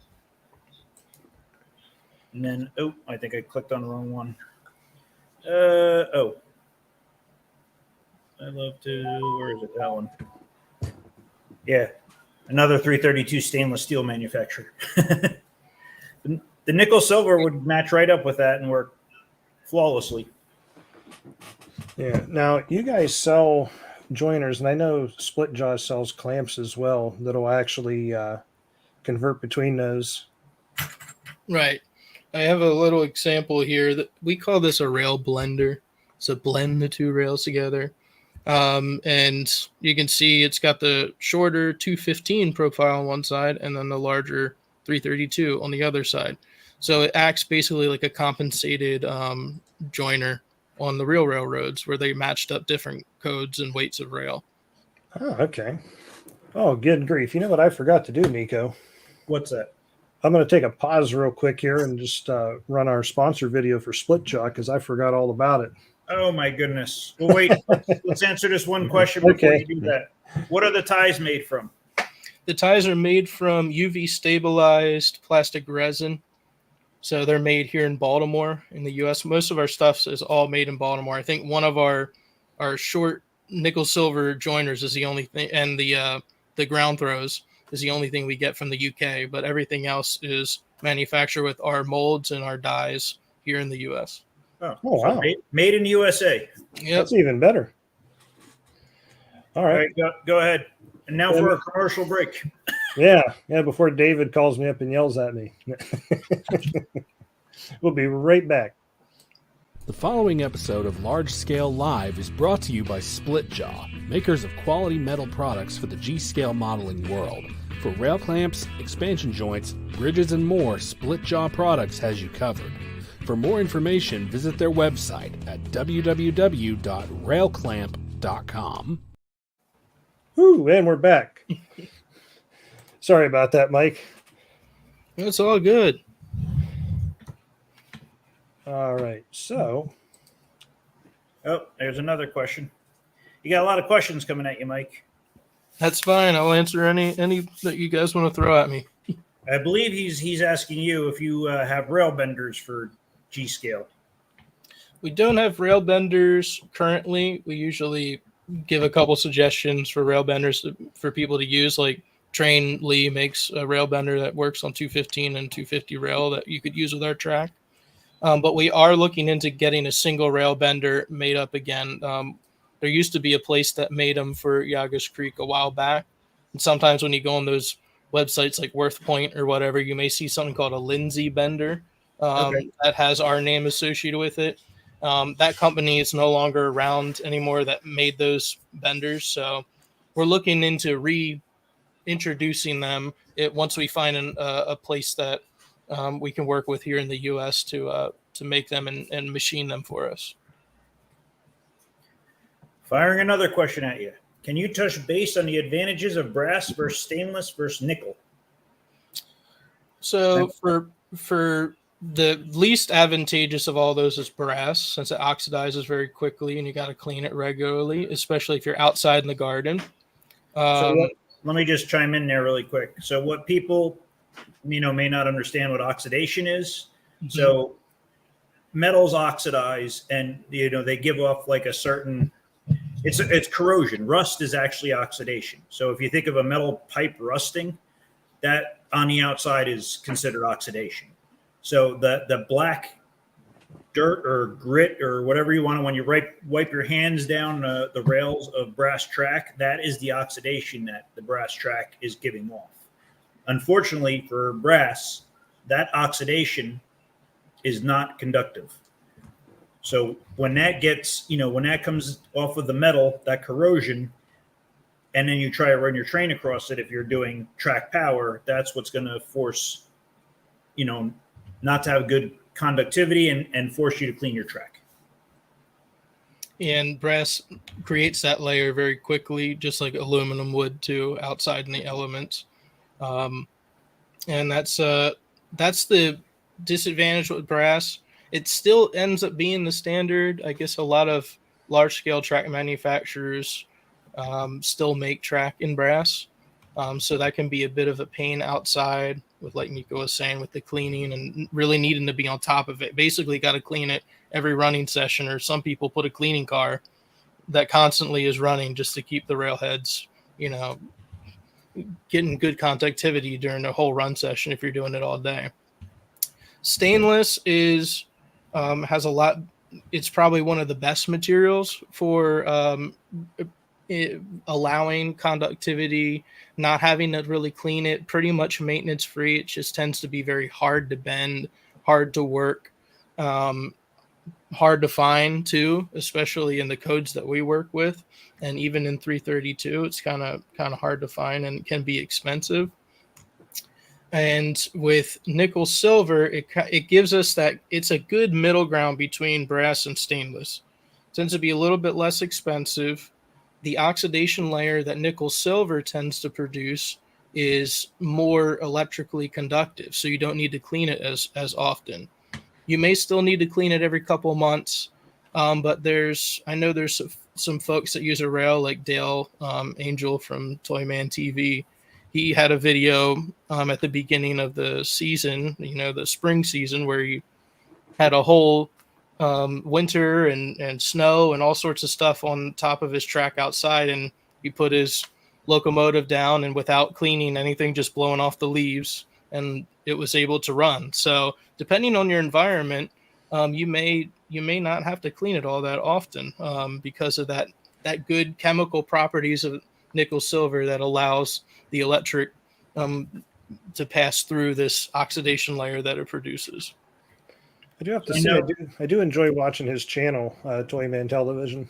And then, I think I clicked on the wrong one. I love to, where is it, that one? Yeah, another 332 stainless steel manufacturer. The nickel silver would match right up with that and work flawlessly. Yeah. Now, you guys sell joiners, and I know Split Jaw sells clamps as well that'll actually convert between those. Right. I have a little example here that we call this a rail blender. So blend the two rails together. And you can see it's got the shorter 215 profile on one side and then the larger 332 on the other side. So it acts basically like a compensated joiner on the real railroads where they matched up different codes and weights of rail. Oh, okay. Oh, good grief. You know what I forgot to do, Nico? What's that? I'm going to take a pause real quick here and just run our sponsor video for Split Jaw because I forgot all about it. Oh, my goodness. Well, wait, let's answer this one question before you do that. What are the ties made from? The ties are made from UV stabilized plastic resin. So they're made here in Baltimore in the U.S. Most of our stuff is all made in Baltimore. I think one of our short nickel silver joiners is the only thing, and the ground throws is the only thing we get from the UK. But everything else is manufactured with our molds and our dies here in the U.S. Oh wow! Made in the USA. Yep. That's even better. All right, go ahead. And now for a commercial break. Yeah, before David calls me up and yells at me. We'll be right back. The following episode of Large Scale Live is brought to you by Split Jaw, makers of quality metal products for the G-scale modeling world. For rail clamps, expansion joints, bridges, and more, Split Jaw Products has you covered. For more information, visit their website at www.railclamp.com. Woo, and we're back. Sorry about that, Mike. It's all good. All right, so Oh, there's another question. You got a lot of questions coming at you, Mike. That's fine. I'll answer any that you guys want to throw at me. I believe he's asking you if you have rail benders for G scale. We don't have rail benders currently. We usually give a couple suggestions for rail benders for people to use. Like Train Lee makes a rail bender that works on 215 and 250 rail that you could use with our track. But we are looking into getting a single rail bender made up again. There used to be a place that made them for Llagas Creek a while back. And sometimes when you go on those websites like Worth Point or whatever, you may see something called a Lindsay bender that has our name associated with it. That company is no longer around anymore that made those benders. So we're looking into reintroducing them once we find a place that we can work with here in the U.S. to make them and machine them for us. Firing another question at you. Can you touch base on the advantages of brass versus stainless versus nickel? So for the least advantageous of all those is brass, since it oxidizes very quickly and you got to clean it regularly, especially if you're outside in the garden. Let me just chime in there really quick. So what people may not understand what oxidation is. Mm-hmm. So metals oxidize, and they give off like a certain. It's corrosion. Rust is actually oxidation. So if you think of a metal pipe rusting, that on the outside is considered oxidation. So the black dirt or grit or whatever you want to, when you wipe your hands down the rails of brass track, that is the oxidation that the brass track is giving off. Unfortunately for brass, that oxidation is not conductive. So when that comes off of the metal, that corrosion, and then you try to run your train across it, if you're doing track power, that's what's going to force, not to have good conductivity and force you to clean your track. And brass creates that layer very quickly, just like aluminum would too, outside in the elements. And that's the disadvantage with brass. It still ends up being the standard. I guess a lot of large-scale track manufacturers still make track in brass. So that can be a bit of a pain outside with, like Nico was saying, with the cleaning and really needing to be on top of it. Basically got to clean it every running session, or some people put a cleaning car that constantly is running just to keep the railheads, getting good conductivity during the whole run session if you're doing it all day. Stainless has a lot. It's probably one of the best materials for allowing conductivity, not having to really clean it, pretty much maintenance free. It just tends to be very hard to bend, hard to work, hard to find too, especially in the codes that we work with. And even in 332, it's kind of hard to find and can be expensive. And with nickel silver, it gives us that it's a good middle ground between brass and stainless. It tends to be a little bit less expensive. The oxidation layer that nickel silver tends to produce is more electrically conductive, so you don't need to clean it as often. You may still need to clean it every couple of months, but I know there's some folks that use a rail like Dale Angel from Toyman TV. He had a video at the beginning of the season, the spring season, where he had a whole winter and snow and all sorts of stuff on top of his track outside, and he put his locomotive down and without cleaning anything, just blowing off the leaves, and it was able to run. So depending on your environment, you may not have to clean it all that often because of that good chemical properties of nickel silver that allows the electric to pass through this oxidation layer that it produces. I do have to say, I do enjoy watching his channel, Toyman Television.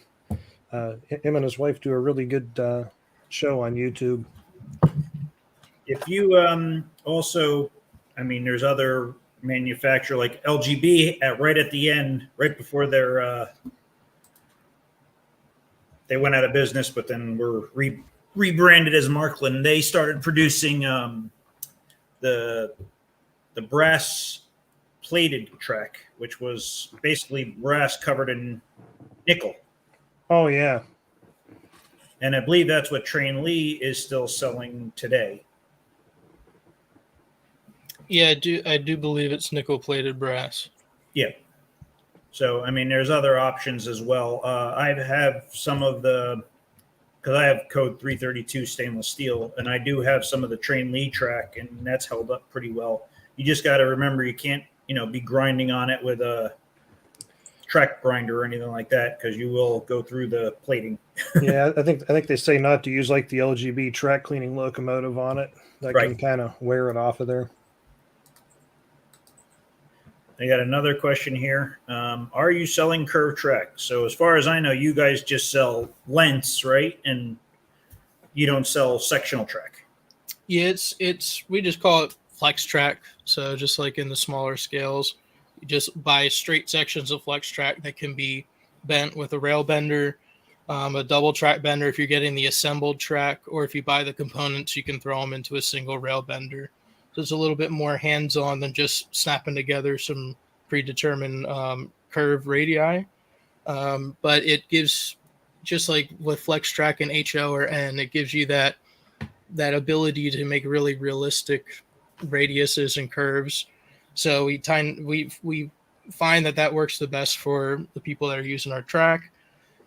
Him and his wife do a really good show on YouTube. If you also, there's other manufacturer like LGB right at the end, right before they went out of business, but then were rebranded as Markland. They started producing the brass plated track, which was basically brass covered in nickel. Oh yeah. And I believe that's what Train Lee is still selling today. Yeah, I do believe it's nickel plated brass. Yeah. So, I mean, there's other options as well. I have some of because I have code 332 stainless steel, and I do have some of the Train Lee track, and that's held up pretty well. You just got to remember you can't, be grinding on it with a track grinder or anything like that, because you will go through the plating. Yeah, I think they say not to use like the LGB track cleaning locomotive on it. That can kind of wear it off of there. I got another question here. Are you selling curved track? So as far as I know, you guys just sell lengths, right? And you don't sell sectional track. Yeah, we just call it flex track. So just like in the smaller scales, you just buy straight sections of flex track that can be bent with a rail bender, a double track bender if you're getting the assembled track, or if you buy the components, you can throw them into a single rail bender. So it's a little bit more hands-on than just snapping together some predetermined curve radii. But it gives, just like with flex track and HO or N, it gives you that ability to make really realistic radiuses and curves. So we find that works the best for the people that are using our track,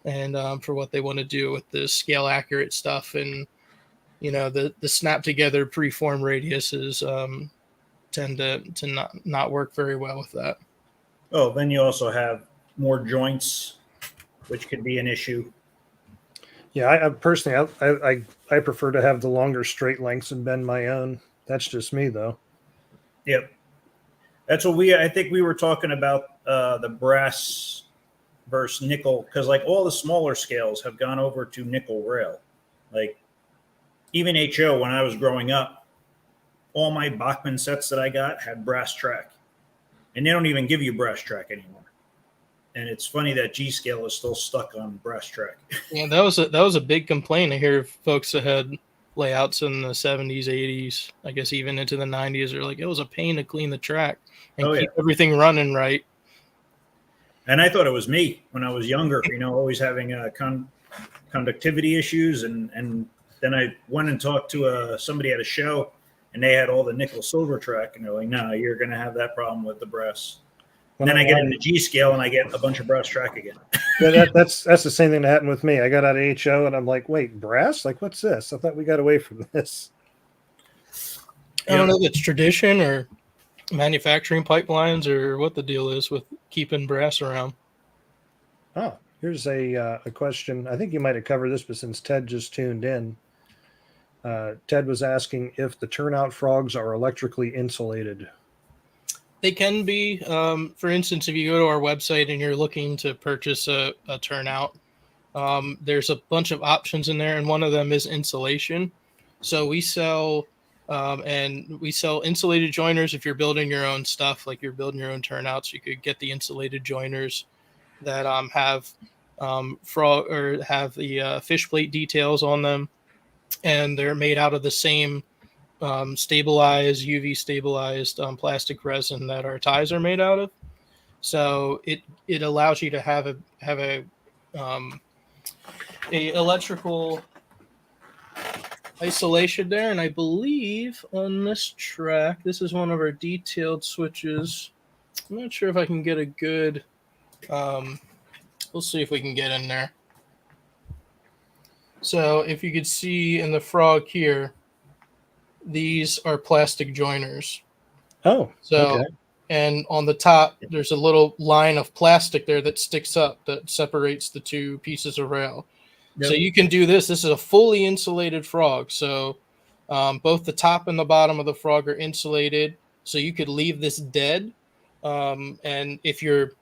and for what they want to do with the scale accurate stuff, and the snap together preform radiuses tend to not work very well with that. Oh, then you also have more joints, which could be an issue. Yeah, I personally, I prefer to have the longer straight lengths and bend my own. That's just me, though. Yep. That's what I think we were talking about the brass versus nickel, because like all the smaller scales have gone over to nickel rail. Like even HO, when I was growing up, all my Bachmann sets that I got had brass track, and they don't even give you brass track anymore. And it's funny that G scale is still stuck on brass track. Yeah, that was a big complaint. I hear folks that had layouts in the 70s, 80s, I guess even into the 90s, are like, it was a pain to clean the track and keep everything running right. And I thought it was me when I was younger, always having conductivity issues. And then I went and talked to somebody at a show, and they had all the nickel silver track, and they're like, no, you're going to have that problem with the brass. And then I get into G scale and I get a bunch of brass track again. Yeah, that's the same thing that happened with me. I got out of HO and I'm like, wait, brass? Like, what's this? I thought we got away from this. I don't know if it's tradition or manufacturing pipelines or what the deal is with keeping brass around. Oh, here's a question. I think you might have covered this, but since Ted just tuned in, Ted was asking if the turnout frogs are electrically insulated. They can be. For instance, if you go to our website and you're looking to purchase a turnout, there's a bunch of options in there, and one of them is insulation. So we sell insulated joiners. If you're building your own stuff, like you're building your own turnouts, you could get the insulated joiners that have frog or have the fish plate details on them, and they're made out of the same stabilized, UV stabilized plastic resin that our ties are made out of. So it allows you to have a electrical isolation there. And I believe on this track, this is one of our detailed switches. I'm not sure if I can get a good, we'll see if we can get in there. So if you could see in the frog here, these are plastic joiners. Oh, so, okay. And on the top, there's a little line of plastic there that sticks up that separates the two pieces of rail. Yep. So you can do this. This is a fully insulated frog. So both the top and the bottom of the frog are insulated. So you could leave this dead. And if your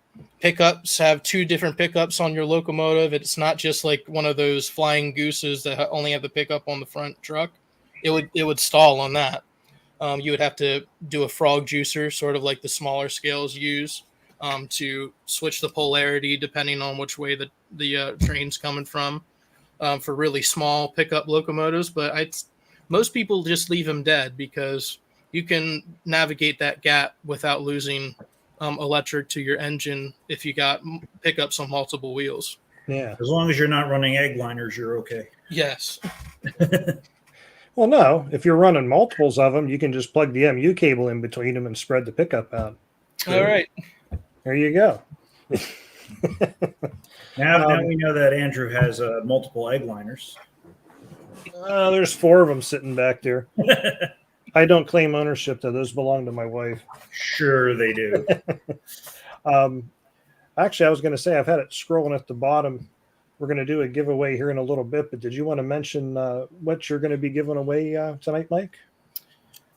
pickups have two different pickups on your locomotive, it's not just like one of those flying gooses that only have the pickup on the front truck. It would stall on that. You would have to do a frog juicer, sort of like the smaller scales use, to switch the polarity depending on which way the train's coming from. for really small pickup locomotives, but most people just leave them dead because you can navigate that gap without losing electric to your engine if you got pickups on multiple wheels. Yeah. As long as you're not running egg liners, you're okay. Yes. Well, no. If you're running multiples of them, you can just plug the MU cable in between them and spread the pickup out. All right. There you go. Now we know that Andrew has multiple egg liners. There's 4 of them sitting back there. I don't claim ownership, though. Those belong to my wife. Sure they do. Actually, I was going to say I've had it scrolling at the bottom. We're going to do a giveaway here in a little bit, but did you want to mention what you're going to be giving away tonight, Mike?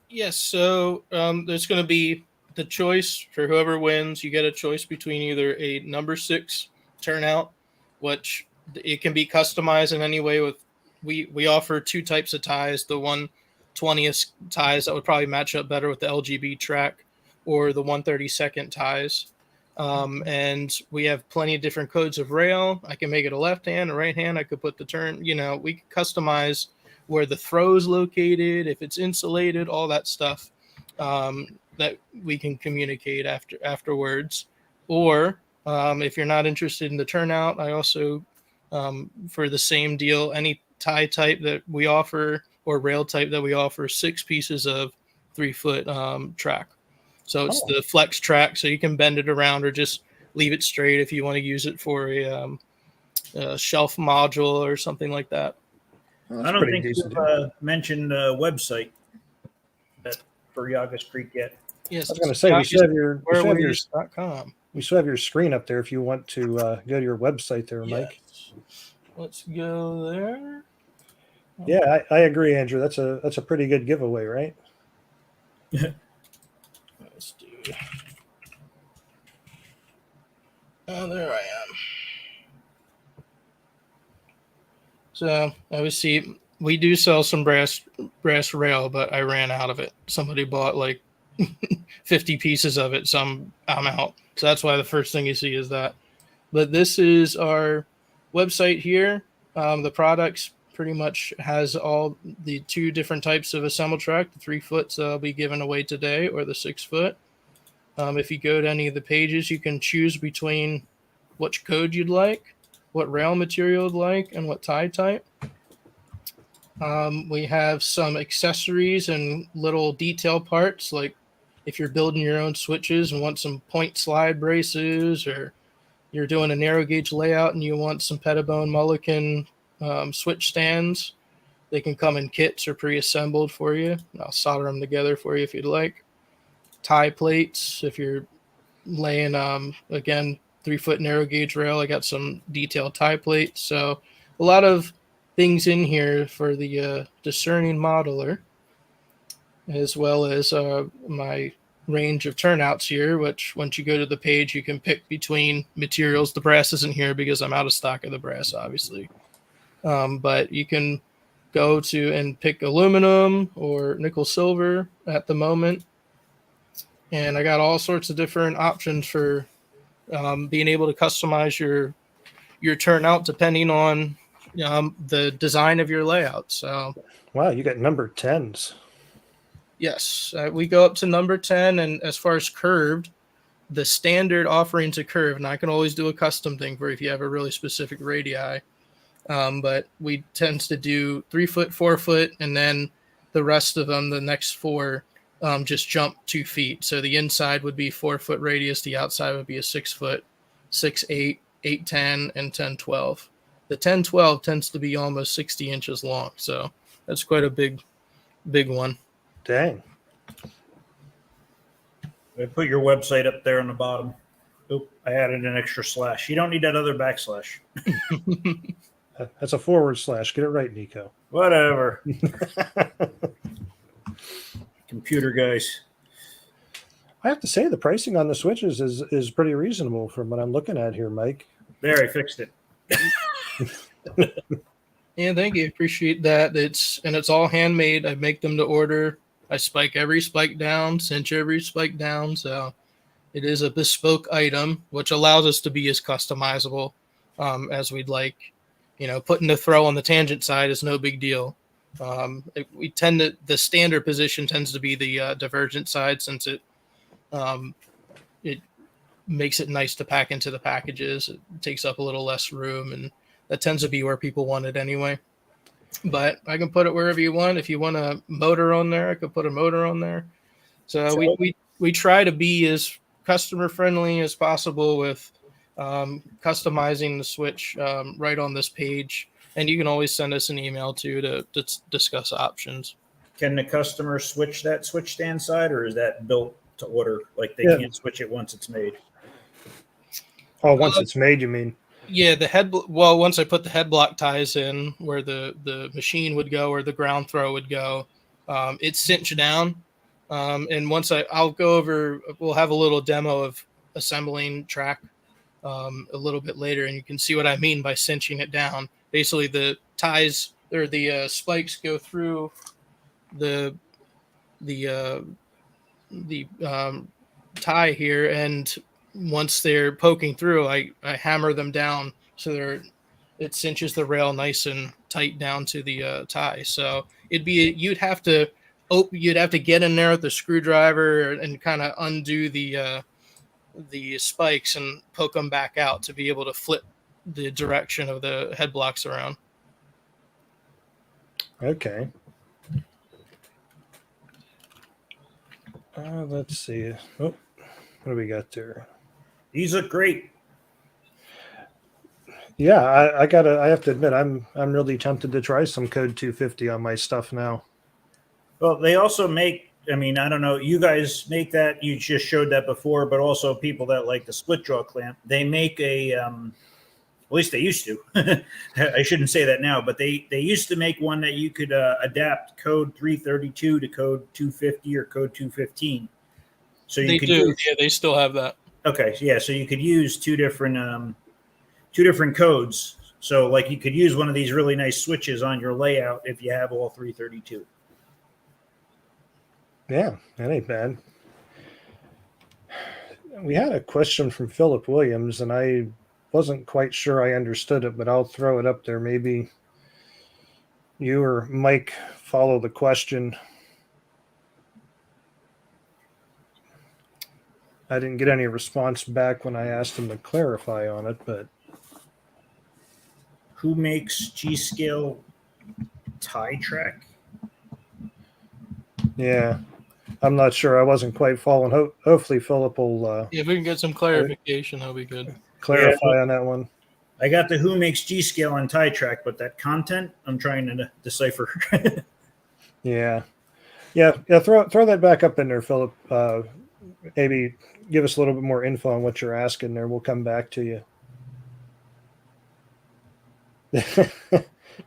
Yes. So there's going to be the choice for whoever wins. You get a choice between either a number 6 turnout, which it can be customized in any way. We offer 2 types of ties. The 1/20th ties that would probably match up better with the LGB track, or the 1/32 ties. And we have plenty of different codes of rail. I can make it a left hand, a right hand. I could put the turn, we can customize where the throw is located, if it's insulated, all that stuff that we can communicate afterwards. Or if you're not interested in the turnout, I also, for the same deal, any tie type that we offer or rail type that we offer, 6 pieces of 3-foot track. So it's the flex track, so you can bend it around or just leave it straight if you want to use it for a shelf module or something like that. I don't think you've mentioned a website for Llagas Creek yet. Yes, I was going to say we still have your screen up there if you want to go to your website there, Mike. Let's go there. Yeah, I agree, Andrew. That's a pretty good giveaway, right? Let's do. Oh, there I am. So obviously we do sell some brass rail, but I ran out of it. Somebody bought like 50 pieces of it, so I'm out. So that's why the first thing you see is that. But this is our website here. The products pretty much has all the 2 different types of assemble track, the 3-foot that I'll be giving away today, or the 6-foot. If you go to any of the pages, you can choose between which code you'd like, what rail material you'd like, and what tie type. We have some accessories and little detail parts, like if you're building your own switches and want some point slide braces, or you're doing a narrow gauge layout and you want some Pettibone Mullican switch stands, they can come in kits or pre-assembled for you. I'll solder them together for you if you'd like. Tie plates, if you're laying, again, 3-foot narrow gauge rail, I got some detailed tie plates. So a lot of things in here for the discerning modeler, as well as my range of turnouts here, which once you go to the page, you can pick between materials. The brass isn't here because I'm out of stock of the brass, obviously. But you can go to and pick aluminum or nickel silver at the moment. And I got all sorts of different options for being able to customize your turnout depending on the design of your layout. So, wow, you got number 10s. Yes, we go up to number 10. And as far as curved, the standard offerings are curved. And I can always do a custom thing for if you have a really specific radii. But we tend to do 3-foot, 4-foot, and then the rest of them, the next 4, just jump 2 feet. So the inside would be 4-foot radius. The outside would be a 6-foot, 6-8, 8-10, and 10-12. The 10-12 tends to be almost 60 inches long. So that's quite a big one. Dang. I put your website up there on the bottom. Oop, I added an extra slash. You don't need that other backslash. That's a /. Get it right, Nico. Whatever. Computer guys. I have to say the pricing on the switches is pretty reasonable from what I'm looking at here, Mike. There, I fixed it. Yeah, thank you. Appreciate that. It's all handmade. I make them to order. I spike every spike down, cinch every spike down. So it is a bespoke item, which allows us to be as customizable as we'd like. putting the throw on the tangent side is no big deal. The standard position tends to be the divergent side, since it makes it nice to pack into the packages. It takes up a little less room, and that tends to be where people want it anyway. But I can put it wherever you want. If you want a motor on there, I could put a motor on there. So we try to be as customer friendly as possible with customizing the switch right on this page. And you can always send us an email too to discuss options. Can the customer switch that switch stand side, or is that built to order? Like they can't switch it once it's made? Oh, once it's made, you mean? Yeah, once I put the head block ties in where the machine would go or the ground throw would go, it's cinched down. And once I'll go over, we'll have a little demo of assembling track a little bit later, and you can see what I mean by cinching it down. Basically, the ties or the spikes go through the tie here, and once they're poking through, I hammer them down so it cinches the rail nice and tight down to the tie. So you'd have to get in there with the screwdriver and kind of undo the spikes and poke them back out to be able to flip the direction of the head blocks around. Okay. Let's see. Oh, what do we got there? These look great. Yeah, I have to admit, I'm really tempted to try some Code 250 on my stuff now. Well, they also make, I don't know, you guys make that, you just showed that before, but also people that like the split jaw clamp, they make at least they used to. I shouldn't say that now, but they used to make one that you could adapt code 332 to code 250 or code 215. So you could use, yeah, they still have that. Okay, yeah, so you could use two different codes. So like you could use one of these really nice switches on your layout if you have all 332. Yeah, that ain't bad. We had a question from Philip Williams, and I wasn't quite sure I understood it, but I'll throw it up there. Maybe you or Mike follow the question. I didn't get any response back when I asked him to clarify on it, but who makes G-scale tie track? Yeah, I'm not sure. I wasn't quite following. Hopefully Philip will if we can get some clarification, that'll be good. Clarify on that one. I got the who makes G-scale on tie track, but that content I'm trying to decipher. Yeah. Throw that back up in there, Philip. Maybe give us a little bit more info on what you're asking there. We'll come back to you.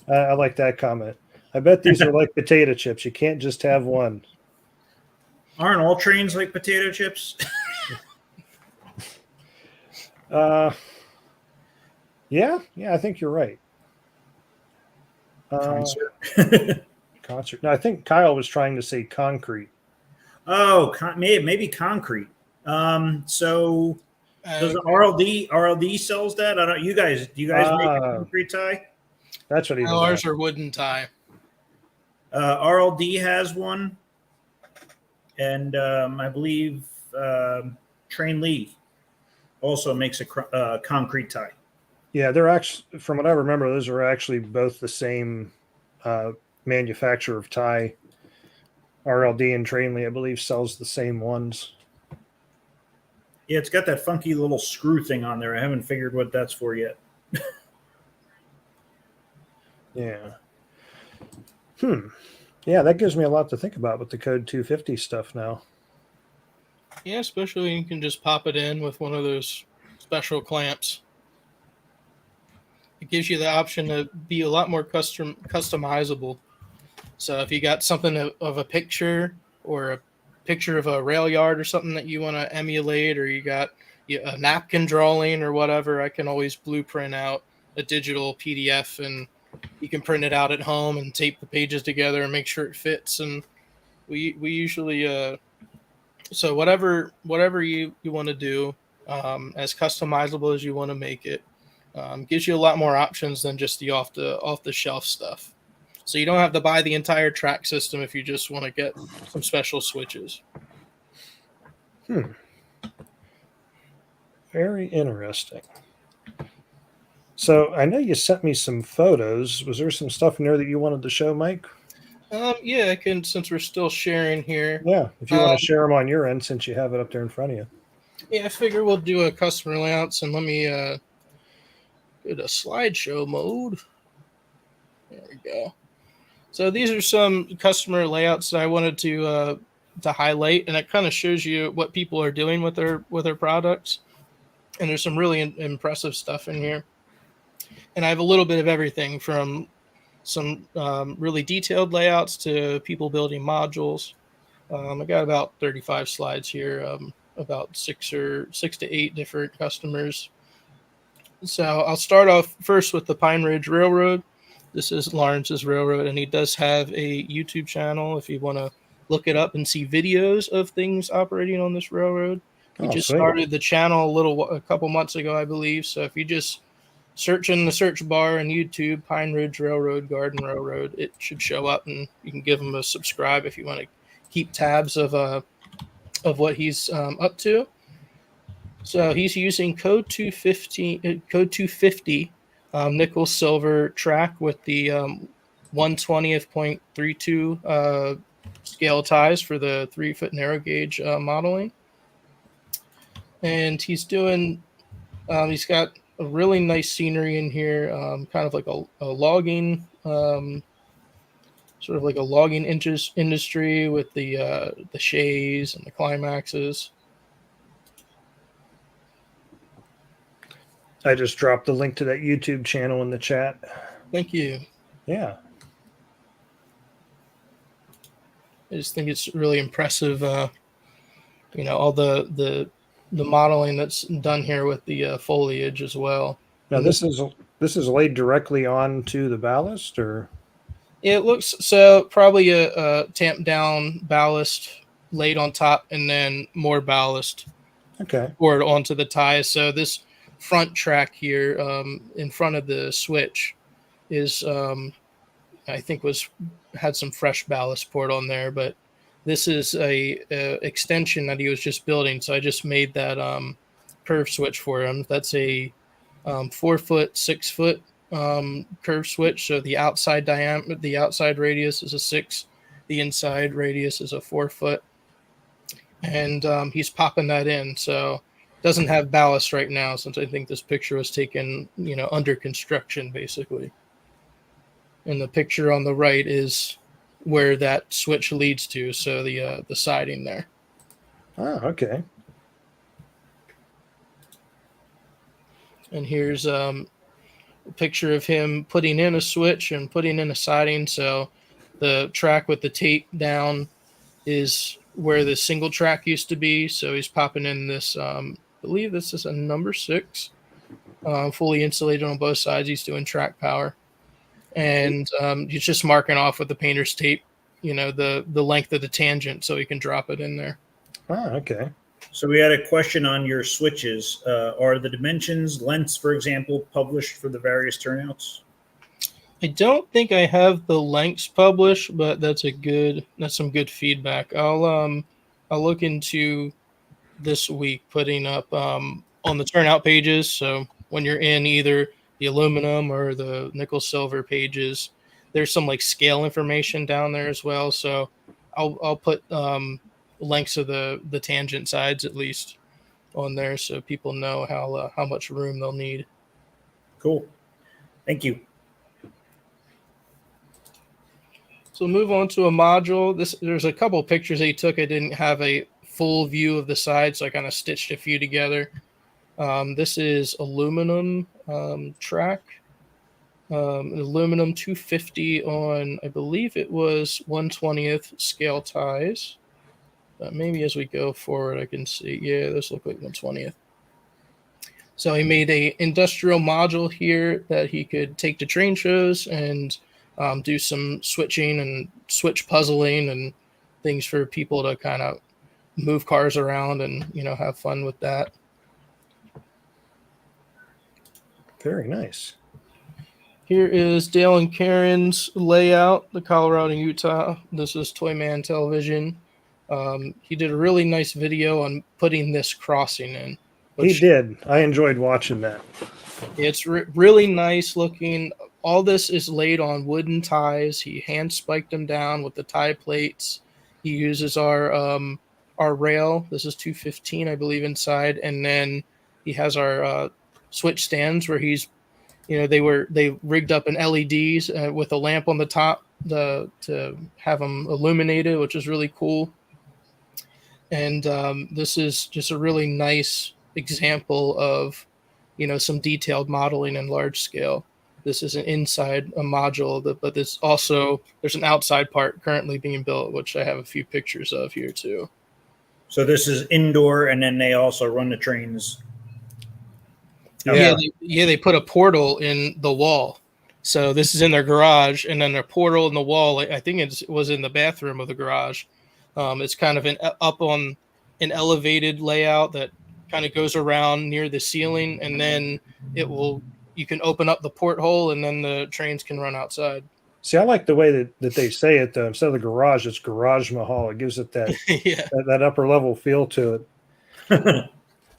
I like that comment. I bet these are like potato chips. You can't just have one. Aren't all trains like potato chips? Yeah, I think you're right. Concert. Concert. No, I think Kyle was trying to say concrete. Oh, maybe concrete. So does RLD sells that? I don't. Do you guys make a concrete tie? That's what he was. Ours are wooden tie. RLD has one, and I believe Train Lee also makes a concrete tie. Yeah, they're actually, from what I remember, those are actually both the same manufacturer of tie. RLD and Train Lee, I believe, sells the same ones. Yeah, it's got that funky little screw thing on there. I haven't figured what that's for yet. Yeah. Yeah, that gives me a lot to think about with the Code 250 stuff now. Yeah, especially you can just pop it in with one of those special clamps. It gives you the option to be a lot more customizable. So if you got something of a picture or a picture of a rail yard or something that you want to emulate, or you got a napkin drawing or whatever, I can always blueprint out a digital PDF, and you can print it out at home and tape the pages together and make sure it fits. And we usually so whatever you want to do, as customizable as you want to make it, Gives you a lot more options than just the off the shelf stuff. So you don't have to buy the entire track system if you just want to get some special switches. Very interesting. So I know you sent me some photos. Was there some stuff in there that you wanted to show, Mike? Yeah, I can, since we're still sharing here. Yeah, if you want to share them on your end, since you have it up there in front of you. Yeah, I figure we'll do a customer layouts, and let me go to slideshow mode. There we go. So these are some customer layouts that I wanted to highlight, and it kind of shows you what people are doing with their products. And there's some really impressive stuff in here. And I have a little bit of everything from some really detailed layouts to people building modules. I got about 35 slides here, about six to eight different customers. So I'll start off first with the Pine Ridge Railroad. This is Lawrence's railroad, and he does have a YouTube channel if you want to look it up and see videos of things operating on this railroad. He just started the channel a couple months ago, I believe. So if you just search in the search bar on YouTube, Pine Ridge Railroad, Garden Railroad, it should show up, and you can give him a subscribe if you want to keep tabs of what he's up to. So he's using code 250 nickel silver track with the 1/20.32 scale ties for the 3-foot narrow gauge modeling. And he's doing, he's got a really nice scenery in here, kind of like a logging, sort of like a logging industry with the shays and the climaxes. I just dropped the link to that YouTube channel in the chat. Thank you. Yeah. I just think it's really impressive, all the modeling that's done here with the foliage as well. Now this is laid directly onto the ballast, or it looks so probably a tamped down ballast laid on top, and then more ballast poured onto the ties. So this front track here in front of the switch is I think had some fresh ballast poured on there, but this is a extension that he was just building. So I just made that curve switch for him. That's a 4-foot, 6-foot curve switch. So the outside diameter, the outside radius is a 6, the inside radius is a 4-foot, and he's popping that in. So doesn't have ballast right now, since I think this picture was taken, under construction, basically. And the picture on the right is where that switch leads to, so the siding there. Oh, okay. And here's a picture of him putting in a switch and putting in a siding. So the track with the tape down is where the single track used to be. So he's popping in this, I believe this is a number 6, fully insulated on both sides. He's doing track power. And he's just marking off with the painter's tape, the length of the tangent, so he can drop it in there. Oh, okay. So we had a question on your switches. Are the dimensions, lengths, for example, published for the various turnouts? I don't think I have the lengths published, but that's some good feedback. I'll look into this week putting up on the turnout pages. So when you're in either the aluminum or the nickel silver pages, there's some like scale information down there as well. So I'll put lengths of the tangent sides at least on there, so people know how much room they'll need. Cool. Thank you. So move on to a module. There's a couple pictures he took. I didn't have a full view of the side, so I kind of stitched a few together. This is aluminum track, aluminum 250 on, I believe it was 1/20th scale ties. Maybe as we go forward, I can see. Yeah, this looks like 1/20th. So he made a industrial module here that he could take to train shows and do some switching and switch puzzling and things for people to kind of move cars around and have fun with that. Very nice. Here is Dale and Karen's layout, the Colorado, Utah. This is Toyman Television. He did a really nice video on putting this crossing in. He did. I enjoyed watching that. It's really nice looking. All this is laid on wooden ties. He hand spiked them down with the tie plates. He uses our rail. This is 215, I believe, inside, and then he has our switch stands where he's, they rigged up an LEDs with a lamp on the top to have them illuminated, which is really cool. And this is just a really nice example of, some detailed modeling in large scale. This is an inside a module, but there's an outside part currently being built, which I have a few pictures of here too. So this is indoor, and then they also run the trains. Yeah, they put a portal in the wall. So this is in their garage, and then their portal in the wall, I think it was in the bathroom of the garage. It's kind of up on an elevated layout that kind of goes around near the ceiling, and then you can open up the porthole, and then the trains can run outside. See, I like the way that they say it, though. Instead of the garage, it's Garage Mahal. It gives it that that upper level feel to it.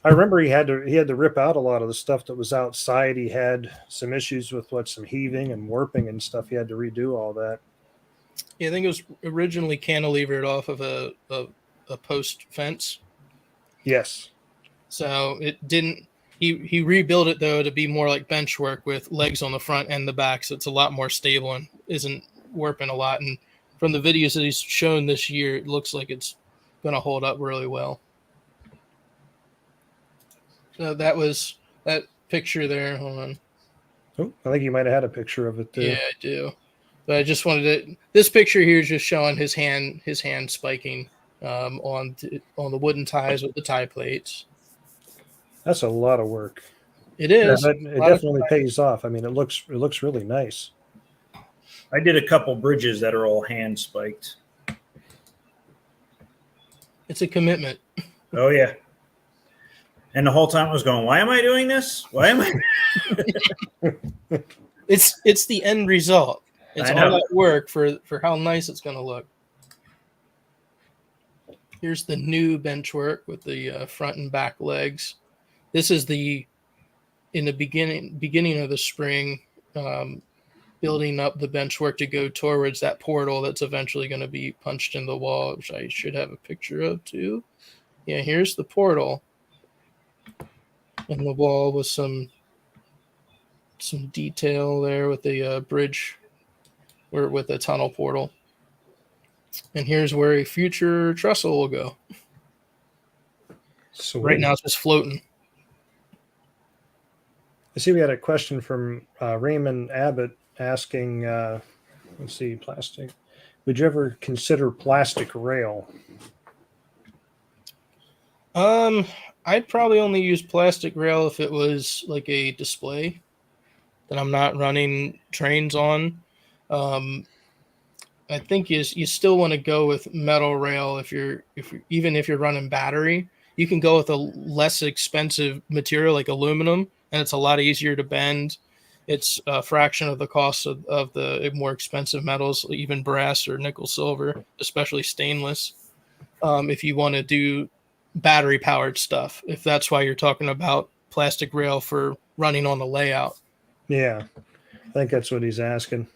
I remember he had to rip out a lot of the stuff that was outside. He had some issues with some heaving and warping and stuff. He had to redo all that. Yeah, I think it was originally cantilevered off of a post fence. Yes. So it didn't. He rebuilt it though to be more like bench work with legs on the front and the back, so it's a lot more stable and isn't warping a lot. And from the videos that he's shown this year, it looks like it's going to hold up really well. So that was that picture there. Hold on. Oh, I think you might have had a picture of it there. Yeah, I do. But I just wanted to. This picture here is just showing his hand spiking on the wooden ties with the tie plates. That's a lot of work. It is. Yeah, it definitely pays off. I mean, it looks really nice. I did a couple bridges that are all hand spiked. It's a commitment. Oh yeah. And the whole time I was going, why am I doing this? Why am I? It's the end result. It's all that work for how nice it's going to look. Here's the new bench work with the front and back legs. This is in the beginning of the spring, building up the bench work to go towards that portal that's eventually going to be punched in the wall, which I should have a picture of too. Yeah, here's the portal in the wall with some detail there with the bridge or with a tunnel portal. And here's where a future trestle will go. Sweet. Right now it's just floating. I see we had a question from Raymond Abbott asking, let's see, plastic. Would you ever consider plastic rail? I'd probably only use plastic rail if it was like a display that I'm not running trains on. I think you still want to go with metal rail if you're running battery. You can go with a less expensive material like aluminum, and it's a lot easier to bend. It's a fraction of the cost of the more expensive metals, even brass or nickel silver, especially stainless. If you want to do battery powered stuff, if that's why you're talking about plastic rail for running on the layout. Yeah, I think that's what he's asking.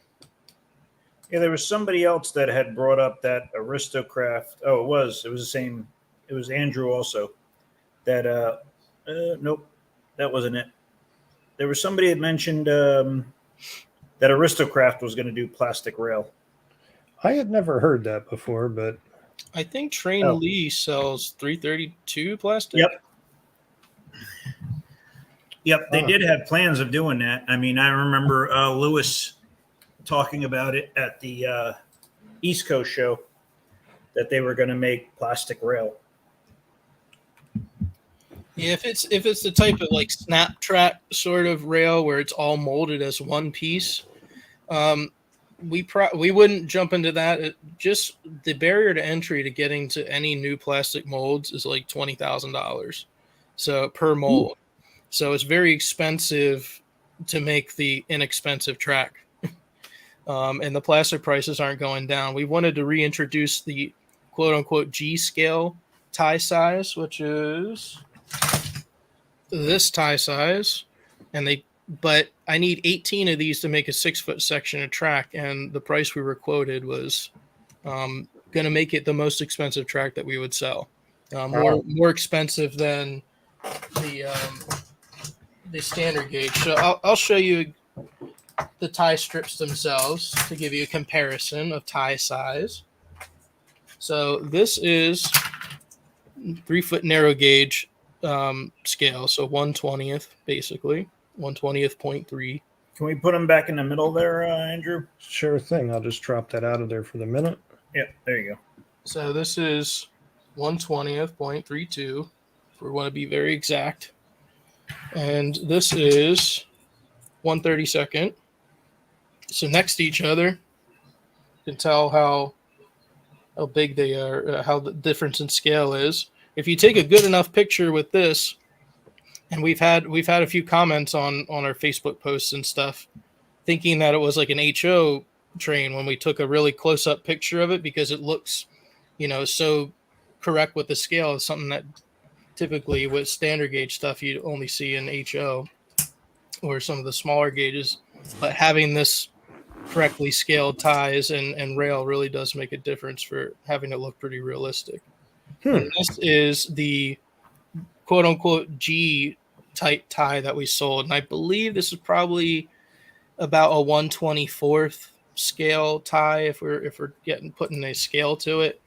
Yeah, there was somebody else that had brought up that aristo-craft. Oh, it was the same. It was Andrew also. That nope, that wasn't it. There was somebody that mentioned that aristo-craft was going to do plastic rail. I had never heard that before, but I think Train Lee sells 332 plastic. Yep, they did have plans of doing that. I mean, I remember Lewis talking about it at the East Coast show that they were going to make plastic rail. Yeah, if it's the type of like snap track sort of rail where it's all molded as one piece, we wouldn't jump into that. Just the barrier to entry to getting to any new plastic molds is like $20,000, so per mold. So it's very expensive to make the inexpensive track. And the plastic prices aren't going down. We wanted to reintroduce the quote unquote G scale tie size, which is this tie size. But I need 18 of these to make a 6-foot section of track. And the price we were quoted was going to make it the most expensive track that we would sell. More expensive than the standard gauge. So I'll show you the tie strips themselves to give you a comparison of tie size. So this is 3-foot narrow gauge scale, so 1/20th basically, 1/20th 0.3. Can we put them back in the middle there, Andrew? Sure thing. I'll just drop that out of there for the minute. Yep, there you go. So this is 1/20th 0.32, if we want to be very exact. And this is 1/32. So next to each other, you can tell how big they are, how the difference in scale is. If you take a good enough picture with this, and we've had a few comments on our Facebook posts and stuff, thinking that it was like an HO train when we took a really close up picture of it, because it looks, so correct with the scale. It's something that typically with standard gauge stuff you'd only see in HO or some of the smaller gauges, but having this correctly scaled ties and rail really does make a difference for having it look pretty realistic. And this is the quote unquote G type tie that we sold, and I believe this is probably about a 1/24th scale tie if we're putting a scale to it.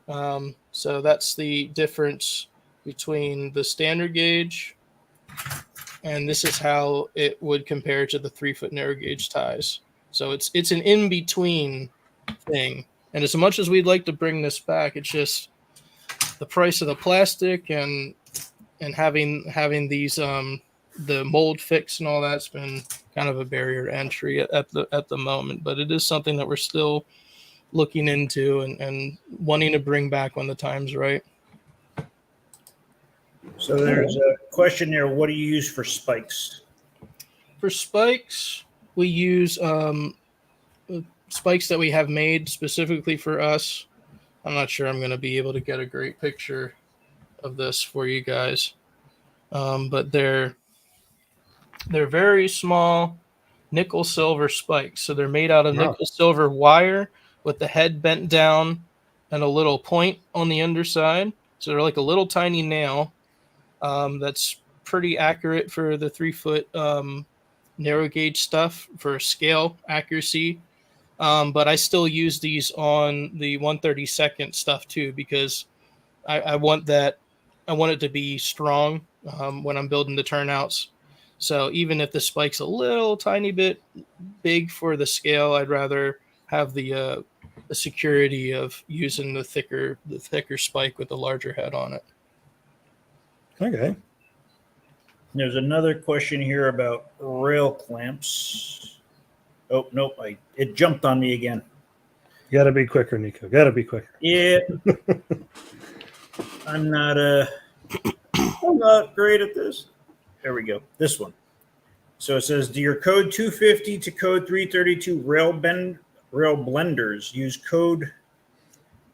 So that's the difference between the standard gauge, and this is how it would compare to the 3-foot narrow gauge ties. So it's an in-between thing. And as much as we'd like to bring this back, it's just the price of the plastic and having these the mold fix and all that's been kind of a barrier to entry at the moment. But it is something that we're still looking into and wanting to bring back when the time's right. So there's a question there. What do you use for spikes? For spikes, we use spikes that we have made specifically for us. I'm not sure I'm going to be able to get a great picture of this for you guys, but they're very small nickel silver spikes. So they're made out of nickel silver wire with the head bent down and a little point on the underside. So they're like a little tiny nail. That's pretty accurate for the 3-foot narrow gauge stuff for scale accuracy. But I still use these on the 1/32 stuff too, because I want it to be strong when I'm building the turnouts. So even if the spike's a little tiny bit big for the scale, I'd rather have the security of using the thicker spike with the larger head on it. Okay. There's another question here about rail clamps. Oh, nope. It jumped on me again. You got to be quicker, Nico. Got to be quicker. Yeah. I'm not great at this. There we go. This one. So it says, do your code 250 to code 332 rail blenders use code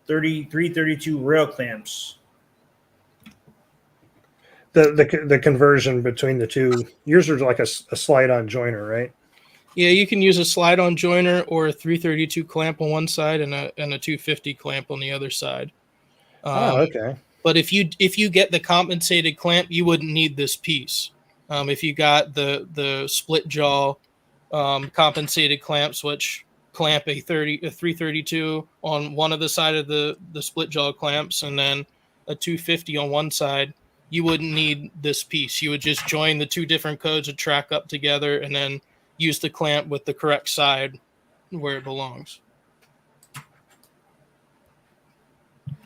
332 rail clamps? The conversion between the two, yours are like a slide-on joiner, right? Yeah, you can use a slide-on joiner or a 332 clamp on one side and a 250 clamp on the other side. Okay. But if you get the compensated clamp, you wouldn't need this piece. If you got the split jaw compensated clamps, which clamp a 332 on one of the side of the split jaw clamps, and then a 250 on one side, you wouldn't need this piece. You would just join the two different codes to track up together and then use the clamp with the correct side where it belongs.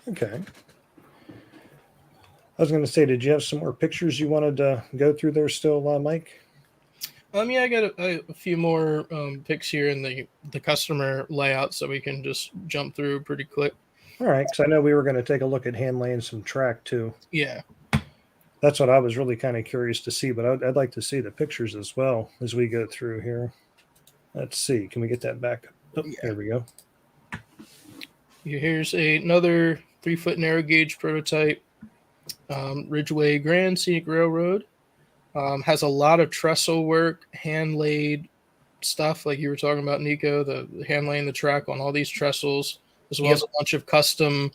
Okay. I was going to say, did you have some more pictures you wanted to go through there still, Mike? Yeah, I got a few more pics here in the customer layout, so we can just jump through pretty quick. All right, because I know we were going to take a look at hand laying some track too. Yeah. That's what I was really kind of curious to see, but I'd like to see the pictures as well as we go through here. Let's see. Can we get that back? Oh, Yeah. There we go. Here's another 3-foot narrow gauge prototype. Ridgeway Grand Scenic Railroad. Has a lot of trestle work, hand laid stuff like you were talking about, Nico, the hand laying the track on all these trestles, as well as a bunch of custom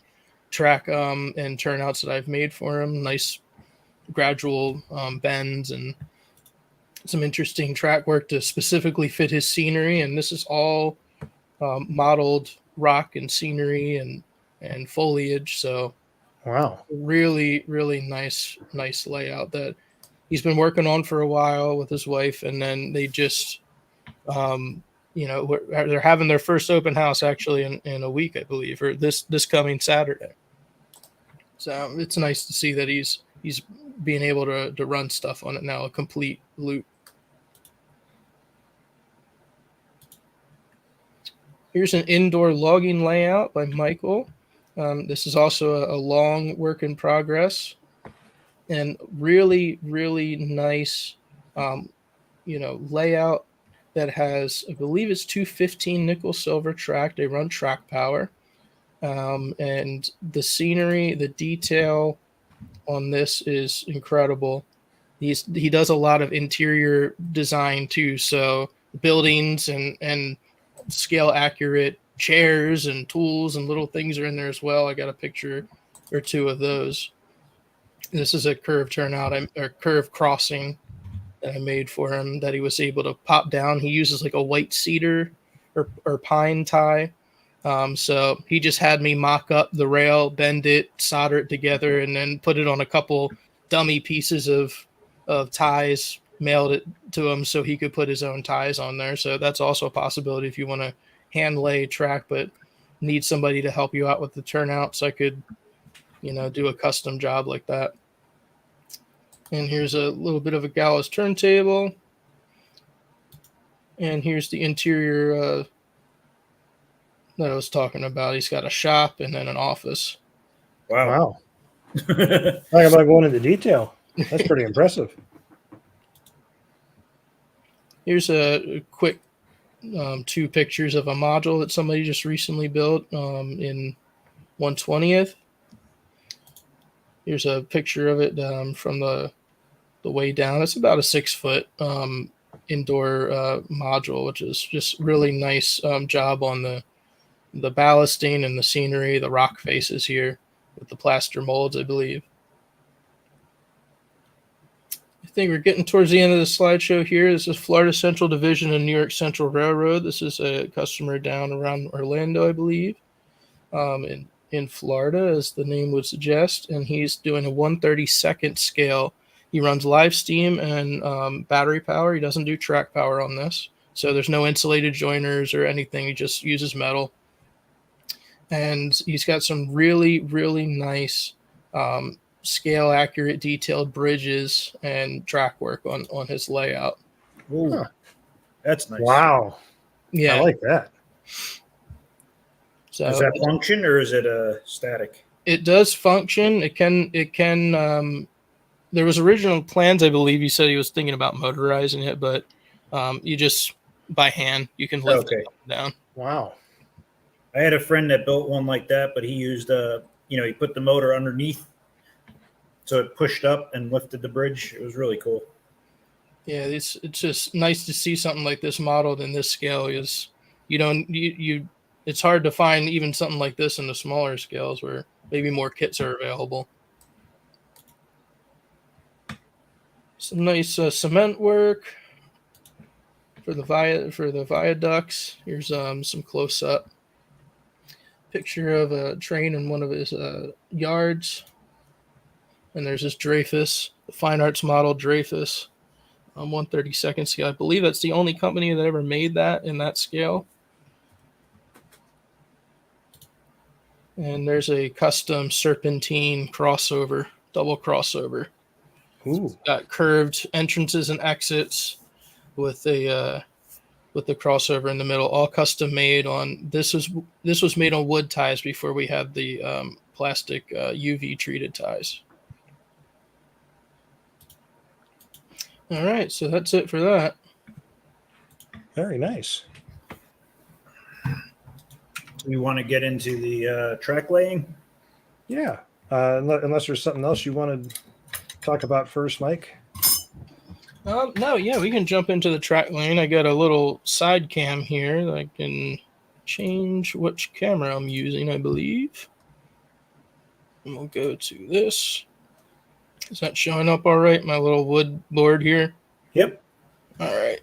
track and turnouts that I've made for him. Nice gradual bends and some interesting track work to specifically fit his scenery. And this is all modeled rock and scenery and foliage. So Wow. really, really nice layout that he's been working on for a while with his wife. And then they just, they're having their first open house actually in a week, I believe, or this coming Saturday. So it's nice to see that he's being able to run stuff on it now, a complete loop. Here's an indoor logging layout by Michael. This is also a long work in progress, and really, really nice, layout that has, I believe it's 215 nickel silver track. They run track power, and the scenery, the detail on this is incredible. He does a lot of interior design too, so buildings and scale accurate chairs and tools and little things are in there as well. I got a picture or two of those. This is a curved turnout or curved crossing that I made for him that he was able to pop down. He uses like a white cedar or pine tie. So he just had me mock up the rail, bend it, solder it together, and then put it on a couple dummy pieces of ties, mailed it to him so he could put his own ties on there. So that's also a possibility if you want to hand lay track, but need somebody to help you out with the turnouts. I could, do a custom job like that. And here's a little bit of a gallows turntable. And here's the interior that I was talking about. He's got a shop and then an office. Wow. Talk about going into detail. That's pretty impressive. Here's a quick 2 pictures of a module that somebody just recently built in 1/20th. Here's a picture of it from the way down. It's about a 6-foot indoor module, which is just really nice job on the ballasting and the scenery, the rock faces here with the plaster molds, I believe. I think we're getting towards the end of the slideshow here. This is Florida Central Division and New York Central Railroad. This is a customer down around Orlando, I believe, in Florida, as the name would suggest. And he's doing a 1/32nd scale. He runs live steam and battery power. He doesn't do track power on this. So there's no insulated joiners or anything. He just uses metal. And he's got some really, really nice scale accurate detailed bridges and track work on his layout. Ooh, Huh. That's nice. Wow. Yeah. I like that. So Does that function or is it static? it does function. It can there was original plans, I believe. He said he was thinking about motorizing it, but you just by hand you can lift it up and down. Wow. I had a friend that built one like that, but he used he put the motor underneath so it pushed up and lifted the bridge. It was really cool. Yeah, it's just nice to see something like this modeled in this scale. Is it's hard to find even something like this in the smaller scales where maybe more kits are available. Some nice cement work for the viaducts. Here's some close up picture of a train in one of his yards. And there's this Dreyfus, the fine arts model Dreyfus, 1/32nd scale. I believe that's the only company that ever made that in that scale. And there's a custom serpentine crossover, double crossover. Ooh. It's got curved entrances and exits with the crossover in the middle, all custom made on. This was made on wood ties before we had the plastic UV treated ties. All right, so that's it for that. Very nice. Do you want to get into the track laying? Yeah. Unless there's something else you want to talk about first, Mike. No, yeah, we can jump into the track lane. I got a little side cam here that I can change which camera I'm using, I believe. And we'll go to this. Is that showing up all right? My little wood board here. Yep. All right.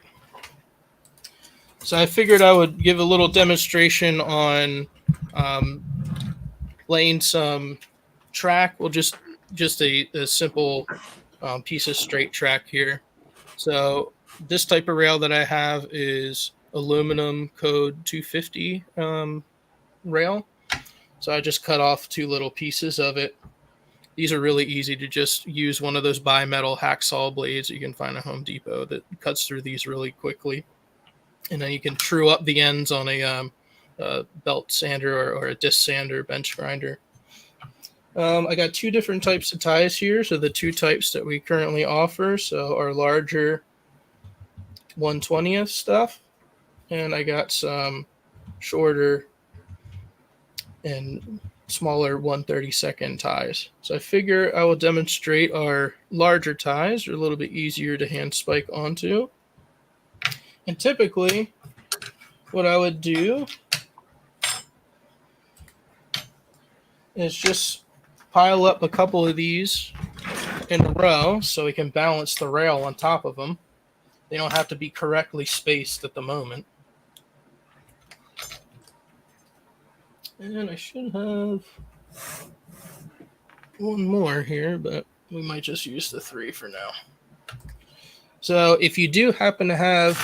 So I figured I would give a little demonstration on laying some track. Well, just a simple piece of straight track here. So this type of rail that I have is aluminum code 250 rail. So I just cut off 2 little pieces of it. These are really easy to just use one of those bimetal hacksaw blades that you can find at Home Depot that cuts through these really quickly. And then you can true up the ends on a belt sander or a disc sander, bench grinder. I got 2 different types of ties here. So the 2 types that we currently offer. So our larger 1/20th stuff. And I got some shorter and smaller 1/32 ties. So I figure I will demonstrate our larger ties. They're a little bit easier to hand spike onto. And typically what I would do is just pile up a couple of these in a row so we can balance the rail on top of them. They don't have to be correctly spaced at the moment. And I should have one more here, but we might just use the 3 for now. So if you do happen to have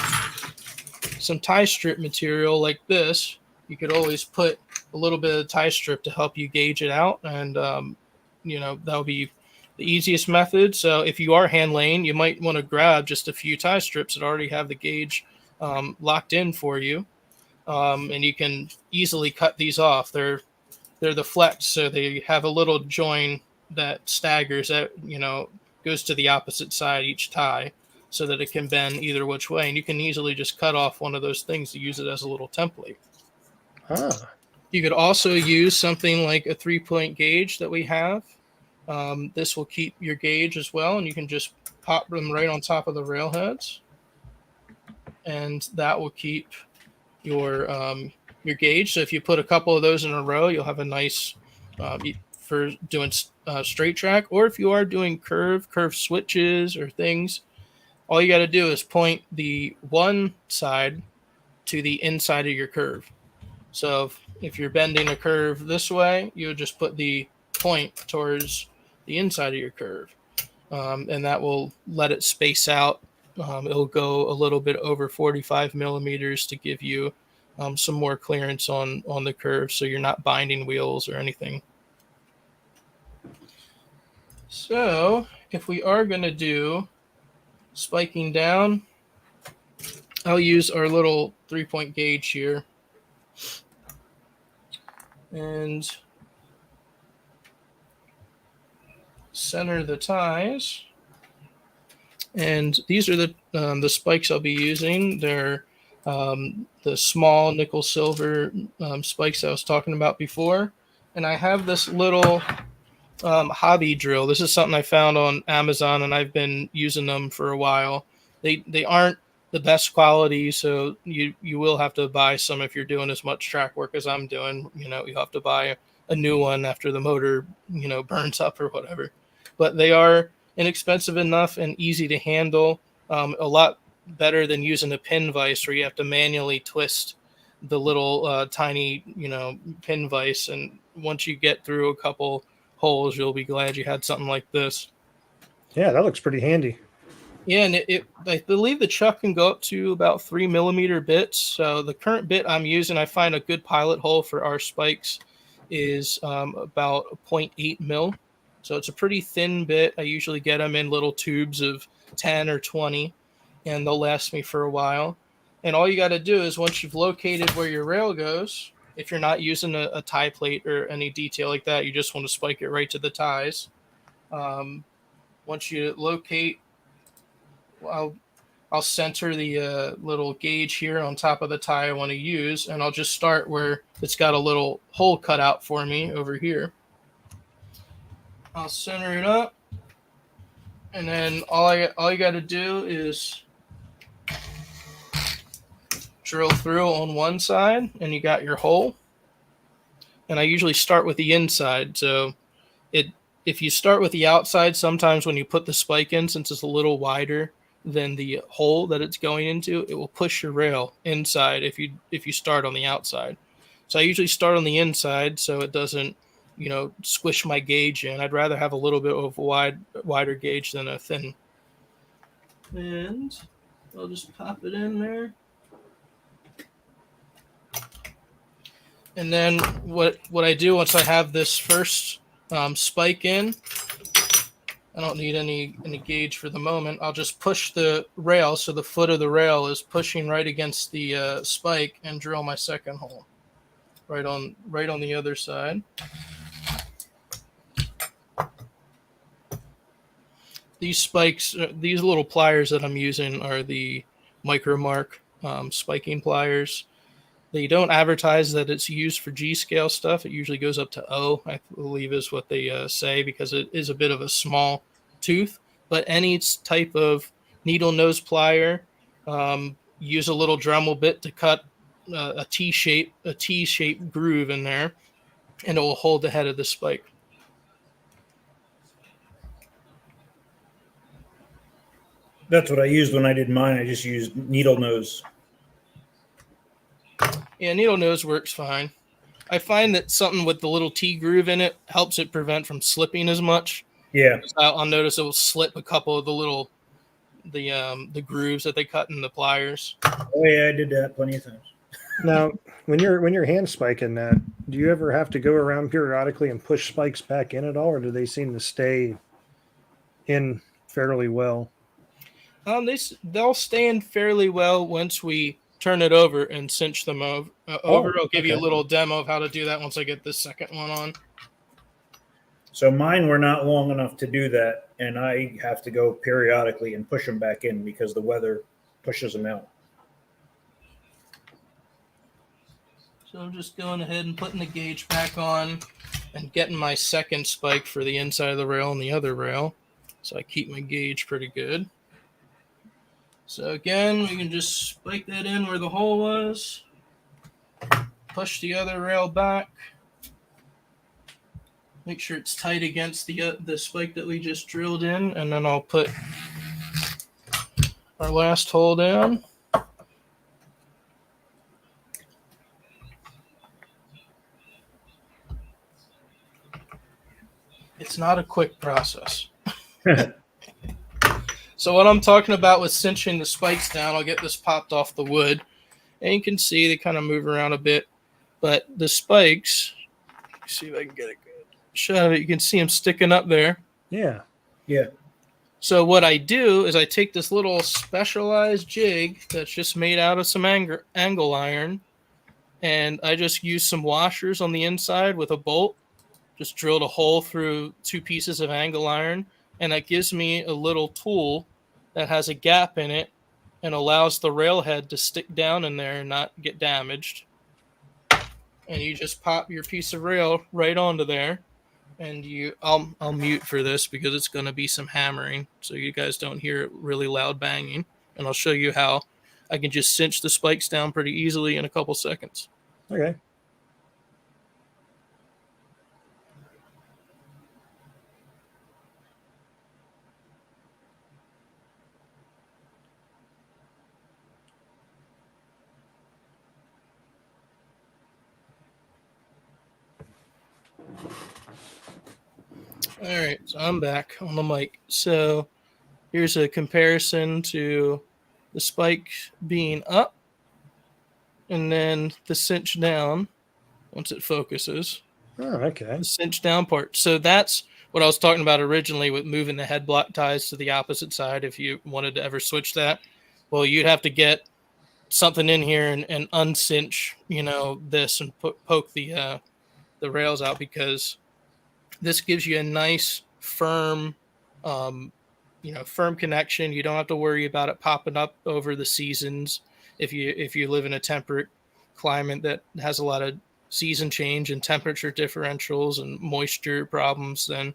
some tie strip material like this, you could always put a little bit of tie strip to help you gauge it out. And, that'll be the easiest method. So if you are hand laying, you might want to grab just a few tie strips that already have the gauge locked in for you. And you can easily cut these off. They're the flex, so they have a little join that staggers that goes to the opposite side each tie, so that it can bend either which way. And you can easily just cut off one of those things to use it as a little template. You could also use something like a 3-point gauge that we have. This will keep your gauge as well, and you can just pop them right on top of the railheads, and that will keep your gauge. So if you put a couple of those in a row, you'll have a nice for doing straight track. Or if you are doing curve switches or things, all you got to do is point the one side to the inside of your curve. So if you're bending a curve this way, you would just put the point towards the inside of your curve, and that will let it space out. It'll go a little bit over 45 millimeters to give you some more clearance on the curve, so you're not binding wheels or anything. So if we are going to do spiking down, I'll use our little 3-point gauge here and center the ties. And these are the spikes I'll be using. They're the small nickel silver spikes I was talking about before. And I have this little hobby drill. This is something I found on Amazon, and I've been using them for a while. They aren't the best quality, so you will have to buy some if you're doing as much track work as I'm doing. You have to buy a new one after the motor burns up or whatever. But they are inexpensive enough and easy to handle. A lot better than using a pin vise where you have to manually twist the little tiny pin vise. And once you get through a couple holes, you'll be glad you had something like this. Yeah, that looks pretty handy. Yeah, and I believe the chuck can go up to about 3 millimeter bits. So the current bit I'm using, I find a good pilot hole for our spikes is about 0.8 mil. So it's a pretty thin bit. I usually get them in little tubes of 10 or 20, and they'll last me for a while. And all you got to do is once you've located where your rail goes, if you're not using a tie plate or any detail like that, you just want to spike it right to the ties. Once you locate I'll center the little gauge here on top of the tie I want to use, and I'll just start where it's got a little hole cut out for me over here. I'll center it up, and then all you got to do is drill through on one side, and you got your hole. And I usually start with the inside, so if you start with the outside, sometimes when you put the spike in, since it's a little wider than the hole that it's going into, it will push your rail inside if you start on the outside. So I usually start on the inside so it doesn't, squish my gauge in. I'd rather have a little bit of a wider gauge than a thin. And I'll just pop it in there. And then what I do once I have this first spike in, I don't need any gauge for the moment. I'll just push the rail so the foot of the rail is pushing right against the spike and drill my second hole right on the other side. These spikes, these little pliers that I'm using are the Micromark spiking pliers. They don't advertise that it's used for G-scale stuff. It usually goes up to O, I believe is what they say, because it is a bit of a small tooth. But any type of needle nose plier, use a little Dremel bit to cut a T-shaped groove in there, and it will hold the head of the spike. That's what I used when I did mine. I just used needle nose. Yeah, needle nose works fine. I find that something with the little T groove in it helps it prevent from slipping as much. Yeah. I'll notice it will slip a couple of the grooves that they cut in the pliers. Oh yeah, I did that plenty of times. Now, when you're hand spiking that, do you ever have to go around periodically and push spikes back in at all, or do they seem to stay in fairly well? They'll stay in fairly well once we turn it over and cinch them over. I'll give you a little demo of how to do that once I get this second one on. So mine were not long enough to do that, and I have to go periodically and push them back in because the weather pushes them out. So I'm just going ahead and putting the gauge back on and getting my second spike for the inside of the rail and the other rail. So I keep my gauge pretty good. So again, we can just spike that in where the hole was. Push the other rail back. Make sure it's tight against the spike that we just drilled in, and then I'll put our last hole down. It's not a quick process. So what I'm talking about with cinching the spikes down, I'll get this popped off the wood. And you can see they kind of move around a bit. But the spikes, see if I can get a good shot of it. You can see them sticking up there. Yeah. Yeah. So what I do is I take this little specialized jig that's just made out of some angle iron. And I just use some washers on the inside with a bolt. Just drilled a hole through 2 pieces of angle iron. And that gives me a little tool that has a gap in it and allows the railhead to stick down in there and not get damaged. And you just pop your piece of rail right onto there. And I'll mute for this because it's going to be some hammering so you guys don't hear really loud banging. And I'll show you how I can just cinch the spikes down pretty easily in a couple seconds. Okay. All right, so I'm back on the mic. So here's a comparison to the spike being up and then the cinch down once it focuses. Oh, okay. The cinch down part. So that's what I was talking about originally with moving the head block ties to the opposite side if you wanted to ever switch that. Well, you'd have to get something in here and uncinch, this and poke the rails out because this gives you a nice, firm firm connection. You don't have to worry about it popping up over the seasons. If you live in a temperate climate that has a lot of season change and temperature differentials and moisture problems, then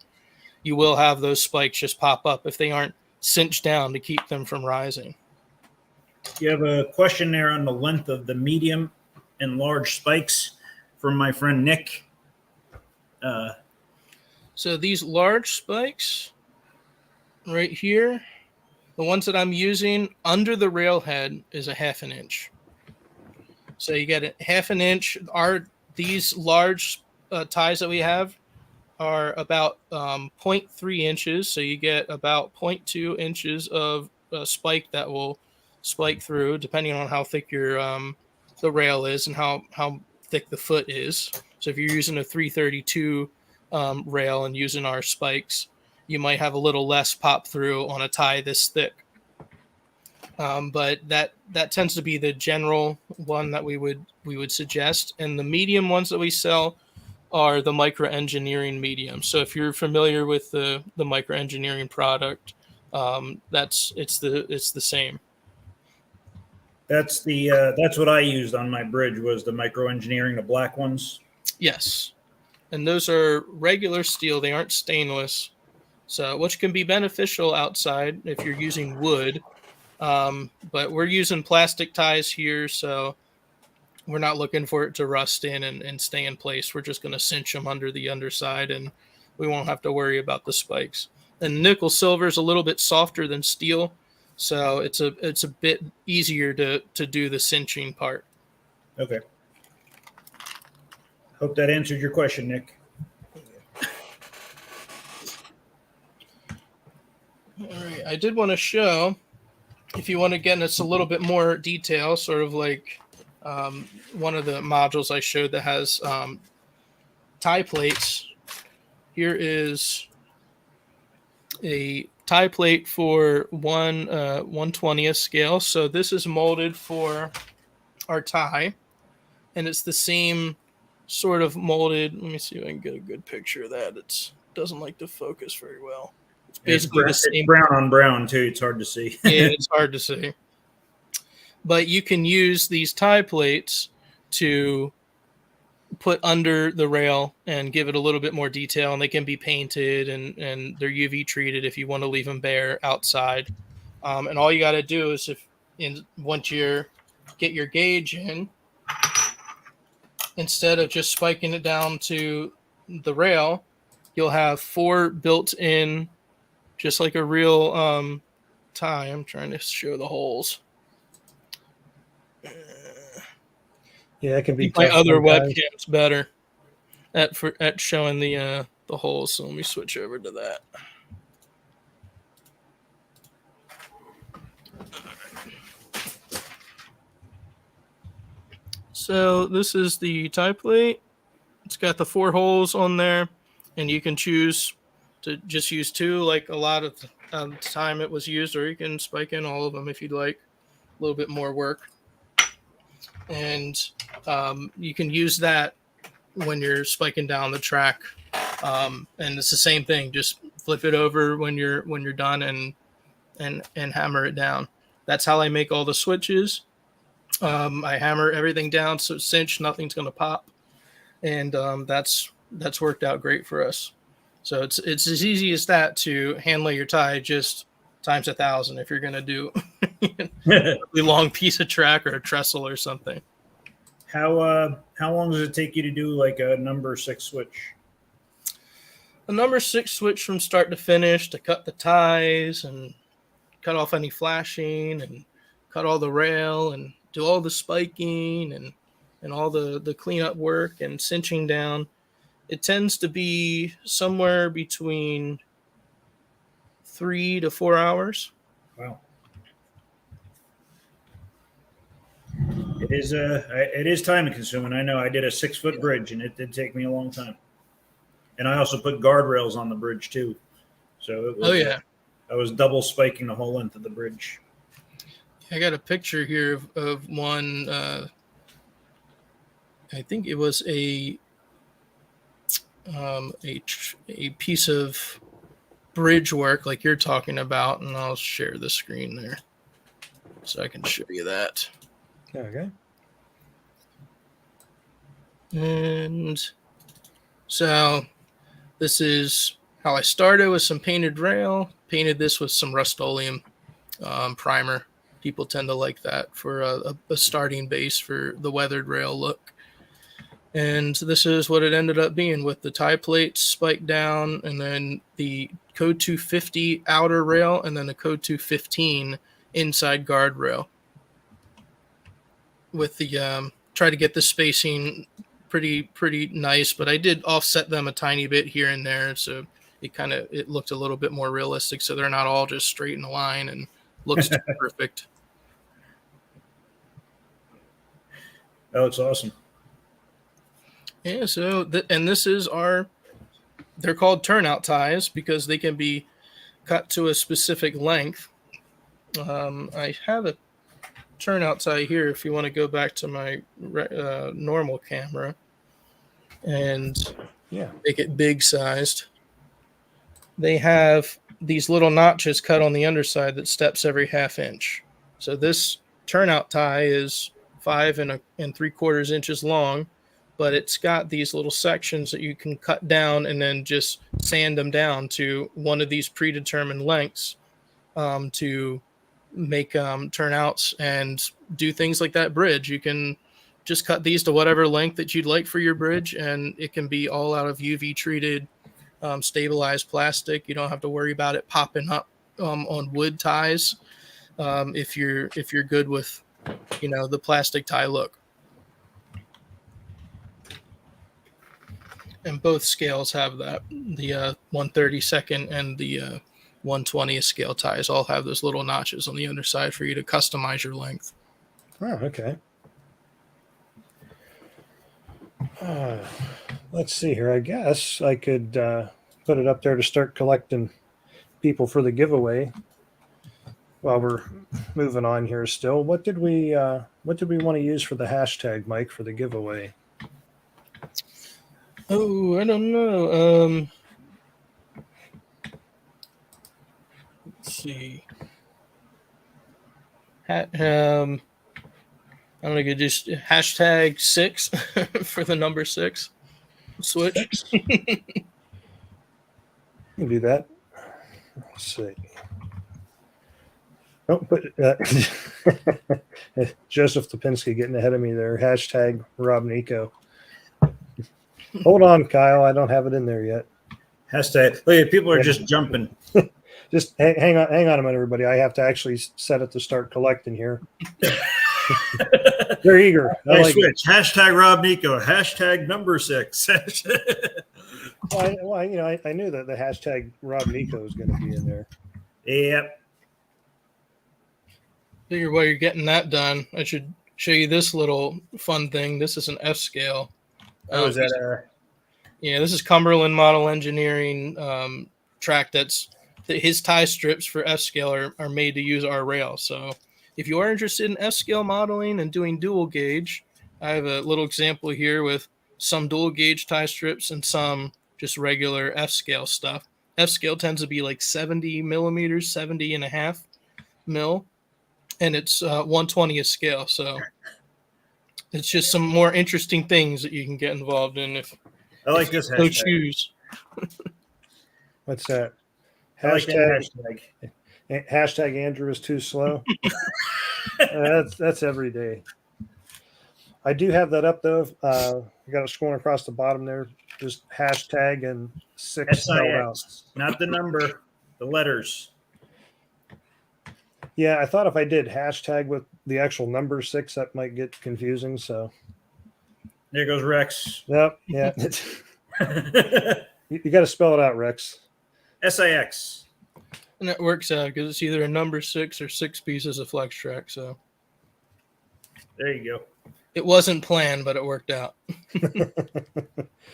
you will have those spikes just pop up if they aren't cinched down to keep them from rising. You have a question there on the length of the medium and large spikes from my friend Nick. So these large spikes right here, the ones that I'm using under the railhead is a 1/2 inch. So you get a 1/2 inch. These large ties that we have are about 0.3 inches. So you get about 0.2 inches of spike that will spike through, depending on how thick your the rail is and how thick the foot is. So if you're using a 332 rail and using our spikes, you might have a little less pop through on a tie this thick. But that tends to be the general one that we would suggest. And the medium ones that we sell are the micro-engineering medium. So if you're familiar with the micro-engineering product, it's the same. That's what I used on my bridge, was the micro engineering, the black ones. Yes. And those are regular steel. They aren't stainless. So, which can be beneficial outside if you're using wood. But we're using plastic ties here, so we're not looking for it to rust in and stay in place. We're just going to cinch them under the underside, and we won't have to worry about the spikes. And nickel silver is a little bit softer than steel, so it's a bit easier to do the cinching part. Okay. Hope that answered your question, Nick. All right. I did want to show, if you want to get into a little bit more detail, sort of like one of the modules I showed that has tie plates. Here is a tie plate for 1/120th scale. So this is molded for our tie, and it's the same sort of molded. Let me see if I can get a good picture of that. It doesn't like to focus very well. It's basically the same. It's brown on brown too. It's hard to see. Yeah, it's hard to see. But you can use these tie plates to put under the rail and give it a little bit more detail, and they can be painted and they're UV treated if you want to leave them bare outside. And all you got to do is once you get your gauge in, instead of just spiking it down to the rail, you'll have 4 built in, just like a real tie. I'm trying to show the holes. Yeah, it can be My tough other sometimes. webcam's better at showing the holes. So let me switch over to that. So this is the tie plate. It's got the 4 holes on there, and you can choose to just use 2, like a lot of the time it was used, or you can spike in all of them if you'd like a little bit more work. And you can use that when you're spiking down the track, and it's the same thing. Just flip it over when you're done and hammer it down. That's how I make all the switches. I hammer everything down so it's cinched, nothing's going to pop, and that's worked out great for us. So it's as easy as that to hand lay your tie, just times 1,000 if you're going to do a really long piece of track or a trestle or something. How long does it take you to do like a number 6 switch? A number 6 switch from start to finish, to cut the ties and cut off any flashing and cut all the rail and do all the spiking and all the cleanup work and cinching down. It tends to be somewhere between 3 to 4 hours. Wow. It is time consuming. I know I did a 6-foot bridge and it did take me a long time. And I also put guardrails on the bridge too. So it was, I was double spiking the whole length of the bridge. I got a picture here of one. I think it was a piece of bridge work like you're talking about, and I'll share the screen there so I can show you that. Okay. And so this is how I started with some painted rail. Painted this with some Rust-Oleum primer. People tend to like that for a starting base for the weathered rail look. And this is what it ended up being with the tie plates spiked down, and then the Code 250 outer rail, and then the Code 215 inside guardrail. With the try to get the spacing pretty nice, but I did offset them a tiny bit here and there, so it looked a little bit more realistic. So they're not all just straight in a line and looks perfect. That looks awesome. Yeah, so this is they're called turnout ties because they can be cut to a specific length. I have a turnout tie here if you want to go back to my normal camera and make it big sized. They have these little notches cut on the underside that steps every ½ inch. So this turnout tie is 5 3/4 inches long, but it's got these little sections that you can cut down and then just sand them down to one of these predetermined lengths to make turnouts and do things like that bridge. You can just cut these to whatever length that you'd like for your bridge, and it can be all out of UV treated stabilized plastic. You don't have to worry about it popping up on wood ties if you're good with the plastic tie look. And both scales have that. The 1/32 and the 1/20 scale ties all have those little notches on the underside for you to customize your length. Oh, okay. Let's see here. I guess I could put it up there to start collecting people for the giveaway while we're moving on here still. What did we want to use for the hashtag, Mike, for the giveaway? Oh, I don't know. Let's see. I'm gonna just hashtag 6 for the number 6. Switch. You can do that. Let's see. Oh, but Joseph Lipinski getting ahead of me there. Hashtag Rob Nico. Hold on, Kyle. I don't have it in there yet. Hashtag. Look, people are just jumping. Just hang on a minute, everybody. I have to actually set it to start collecting here. They're eager. I like switch. Hashtag Rob Nico. Hashtag number 6. Well, I knew that the hashtag Rob Nico was going to be in there. Yep. Figure while you're getting that done, I should show you this little fun thing. This is an F scale. Oh, is that Yeah, this is Cumberland Model Engineering track. His tie strips for F scale are made to use our rail. So if you are interested in F scale modeling and doing dual gauge, I have a little example here with some dual gauge tie strips and some just regular F scale stuff. F scale tends to be like 70 millimeters, 70 and a half mil, and it's 1/20th scale. So it's just some more interesting things that you can get involved in if I like this you hashtag. choose. What's that? I like that hashtag. Hashtag Andrew is too slow. That's every day. I do have that up though. You got it scrolling across the bottom there. Just hashtag and 6 spelled out. SIX, not the number, the letters. Yeah, I thought if I did hashtag with the actual number 6, that might get confusing. So There goes Rex. yep, yeah. You got to spell it out, Rex. SIX. And that works out because it's either a number 6 or 6 pieces of flex track. So There you go. it wasn't planned, but it worked out. What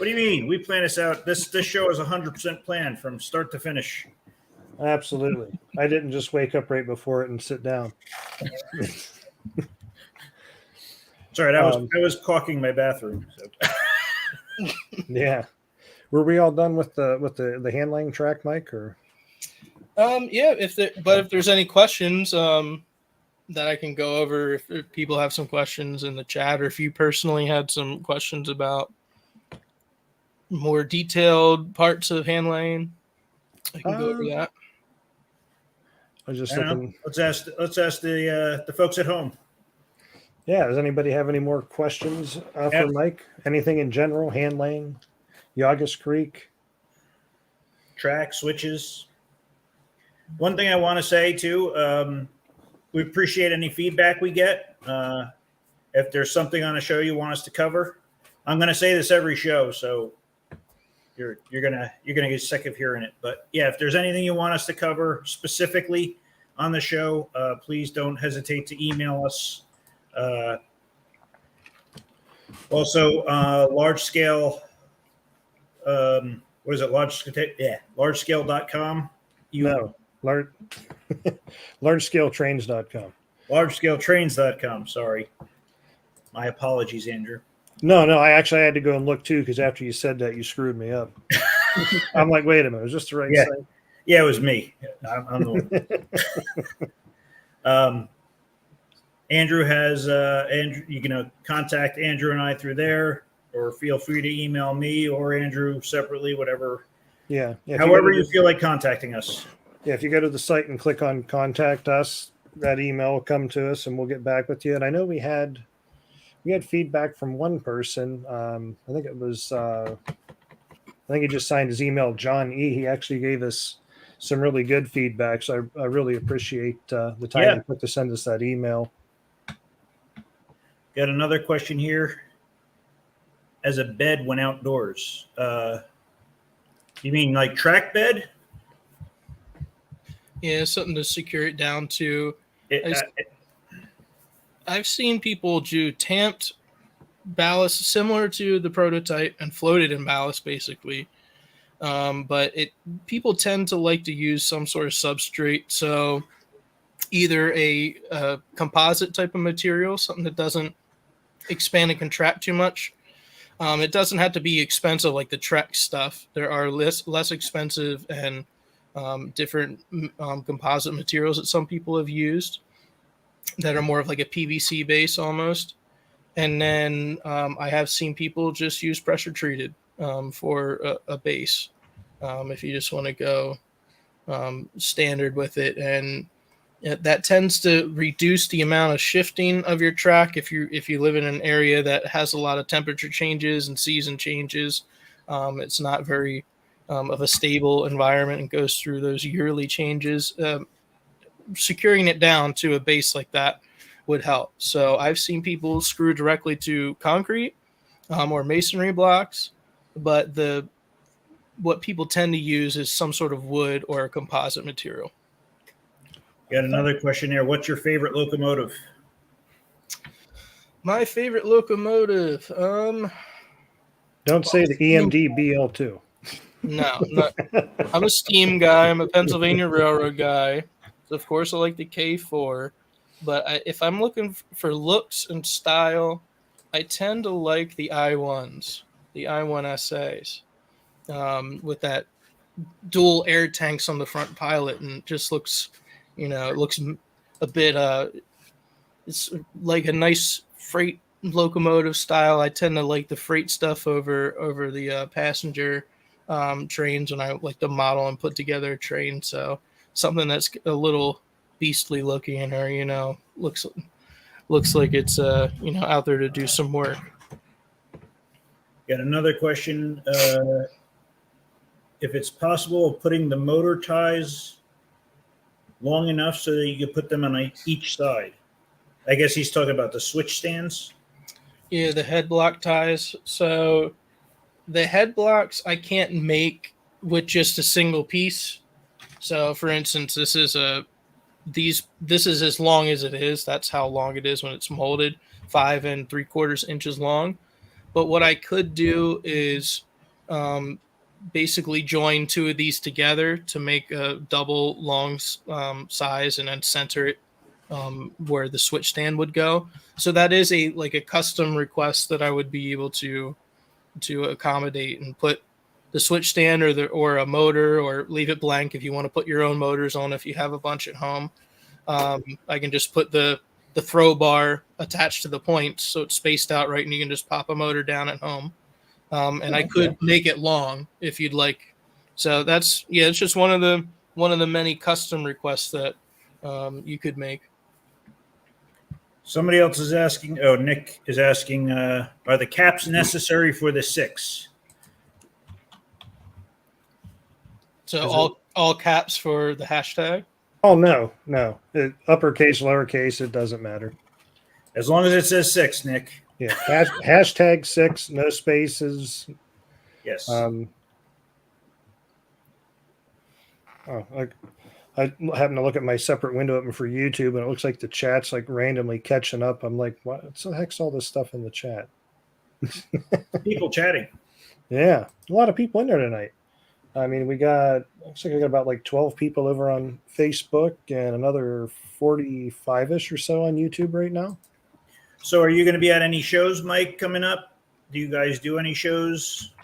do you mean? We plan this out. This show is 100% planned from start to finish. Absolutely. I didn't just wake up right before it and sit down. Sorry, I was caulking my bathroom. So. Yeah. Were we all done with the handling track, Mike? Or Yeah, if there's any questions that I can go over, if people have some questions in the chat, or if you personally had some questions about more detailed parts of hand laying, I can go over that. I was just I don't know. looking. Let's ask the folks at home. Yeah, does anybody have any more questions for Mike? Anything in general? Hand laying, Llagas Creek, Track switches. One thing I want to say too, we appreciate any feedback we get. If there's something on a show you want us to cover, I'm going to say this every show, so you're gonna get sick of hearing it. But yeah, if there's anything you want us to cover specifically on the show, please don't hesitate to email us. Also, large scale. What is it? Largescale.com. No, largescaletrains.com. Largescaletrains.com. Sorry. My apologies, Andrew. No, I actually had to go and look too, because after you said that, you screwed me up. I'm like, wait a minute, was this the right site? Yeah, it was me. I'm the one. Andrew has Andrew. You can contact Andrew and I through there, or feel free to email me or Andrew separately, whatever. Yeah. However you feel like contacting us. Yeah, if you go to the site and click on contact us, that email will come to us and we'll get back with you. And I know we had feedback from one person. I think it was I think he just signed his email, John E. He actually gave us some really good feedback. So I really appreciate the time he took to send us that email. Got another question here. As a bed when outdoors, you mean like track bed? Yeah, something to secure it down to. I've seen people do tamped ballast similar to the prototype and floated in ballast, basically. But people tend to like to use some sort of substrate. So either a composite type of material, something that doesn't expand and contract too much. It doesn't have to be expensive like the Trek stuff. There are less expensive and different composite materials that some people have used that are more of like a PVC base almost. And then I have seen people just use pressure treated for a base if you just want to go standard with it. And that tends to reduce the amount of shifting of your track if you live in an area that has a lot of temperature changes and season changes. It's not very of a stable environment and goes through those yearly changes. Securing it down to a base like that would help. So I've seen people screw directly to concrete or masonry blocks, but what people tend to use is some sort of wood or a composite material. Got another question here. What's your favorite locomotive? My favorite locomotive. Don't say the EMD BL2. No, I'm a steam guy. I'm a Pennsylvania Railroad guy. So of course, I like the K4. But if I'm looking for looks and style, I tend to like the I1s, the I1 SAs, with that dual air tanks on the front pilot, and it just looks, it looks a bit. It's like a nice freight locomotive style. I tend to like the freight stuff over the passenger trains when I like to model and put together a train. So something that's a little beastly looking, or looks like it's out there to do some work. Got another question. If it's possible, putting the motor ties long enough so that you can put them on each side. I guess he's talking about the switch stands. Yeah, the head block ties. So the head blocks I can't make with just a single piece. So for instance, this is as long as it is. That's how long it is when it's molded, 5 3/4 inches long. But what I could do is basically join two of these together to make a double long size, and then center it where the switch stand would go. So that is a custom request that I would be able to accommodate and put switch stand or a motor, or leave it blank if you want to put your own motors on if you have a bunch at home. I can just put the throw bar attached to the points so it's spaced out right, and you can just pop a motor down at home. And I could make it long if you'd like. So it's just one of the many custom requests that you could make. Somebody else is asking. Oh, Nick is asking, are the caps necessary for the 6? So all caps for the hashtag? Oh, no. Uppercase, lowercase, it doesn't matter. As long as it says 6, Nick. Yeah. Hashtag 6, no spaces. Yes. I happen to look at my separate window open for YouTube, and it looks like the chat's like randomly catching up. I'm like, what the heck's all this stuff in the chat? People chatting. Yeah, a lot of people in there tonight. I mean, looks like I got about like 12 people over on Facebook and another 45-ish or so on YouTube right now. So are you going to be at any shows, Mike, coming up? Do you guys do any shows?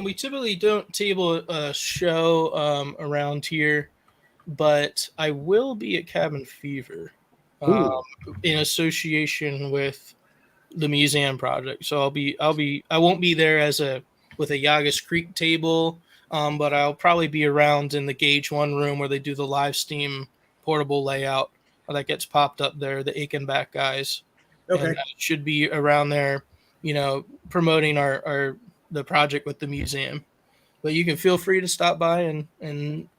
We typically don't table a show around here, but I will be at Cabin Fever in association with the museum project. So I won't be there with a Llagas Creek table, but I'll probably be around in the Gauge 1 room where they do the live steam portable layout that gets popped up there, the Aikenback guys. Okay. And I should be around there, promoting the project with the museum. But you can feel free to stop by and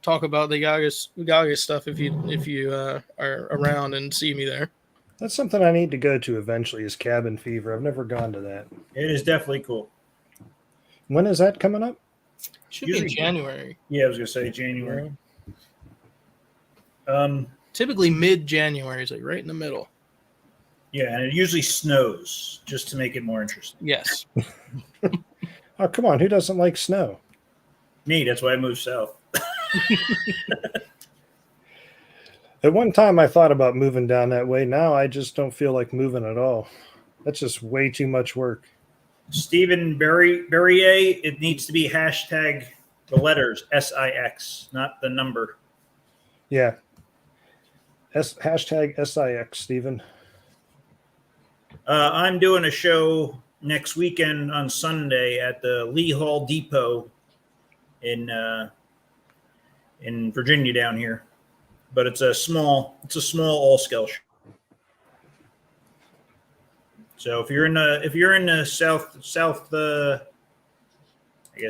talk about the Llagas stuff if you are around and see me there. That's something I need to go to eventually, is Cabin Fever. I've never gone to that. It is definitely cool. When is that coming up? Should be in January. Yeah, I was going to say January. Typically mid-January is like right in the middle. Yeah, and it usually snows just to make it more interesting. Yes. Oh, come on. Who doesn't like snow? Me, that's why I moved south. At one time, I thought about moving down that way. Now I just don't feel like moving at all. That's just way too much work. Stephen Berrier, it needs to be hashtag the letters SIX, not the number. Yeah. Hashtag SIX, Stephen. I'm doing a show next weekend on Sunday at the Lee Hall Depot in Virginia down here, but it's a small all scale show. So if you're in the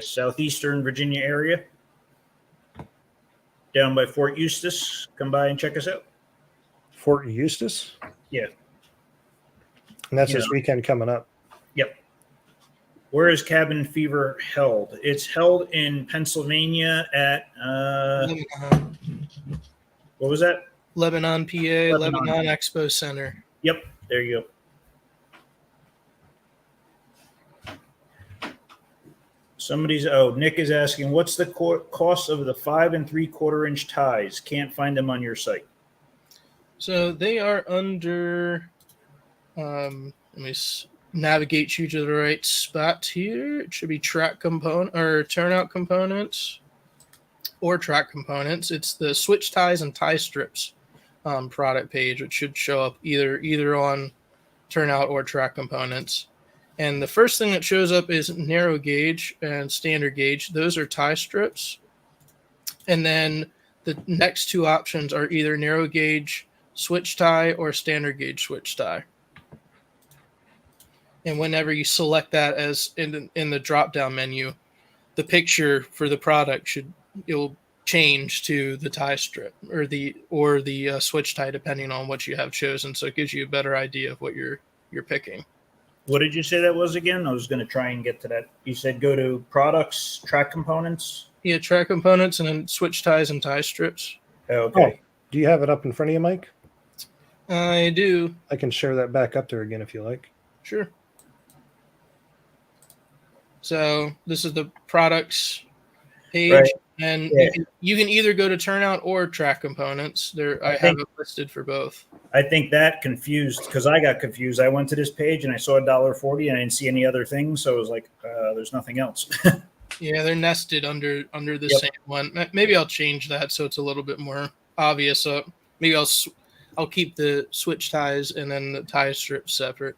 southeastern Virginia area, down by Fort Eustis, come by and check us out. Fort Eustis? Yeah. And that's this weekend coming up. Yep. Where is Cabin Fever held? It's held in Pennsylvania at what was that? Lebanon, PA, Lebanon Expo Center. Yep, there you go. Nick is asking, what's the cost of the 5 3/4 inch ties? Can't find them on your site. So they are under. Let me navigate you to the right spot here. It should be track component or turnout components or track components. It's the switch ties and tie strips product page, which should show up either on turnout or track components. And the first thing that shows up is narrow gauge and standard gauge. Those are tie strips. And then the next two options are either narrow gauge switch tie or standard gauge switch tie. And whenever you select that as in the drop-down menu, the picture for the product it'll change to the tie strip or the switch tie, depending on what you have chosen. So it gives you a better idea of what you're picking. What did you say that was again? I was going to try and get to that. You said go to products, track components. Yeah, track components, and then switch ties and tie strips. Okay. Oh, do you have it up in front of you, Mike? I do. I can share that back up there again if you like. Sure. So this is the products page, right. And yeah. you can either go to turnout or track components. I have it listed for both. I think that confused because I got confused. I went to this page and I saw $1.40 and I didn't see any other things, so I was like, "There's nothing else." Yeah, they're nested under the Yep. same one. Maybe I'll change that so it's a little bit more obvious. Maybe I'll keep the switch ties and then the tie strips separate.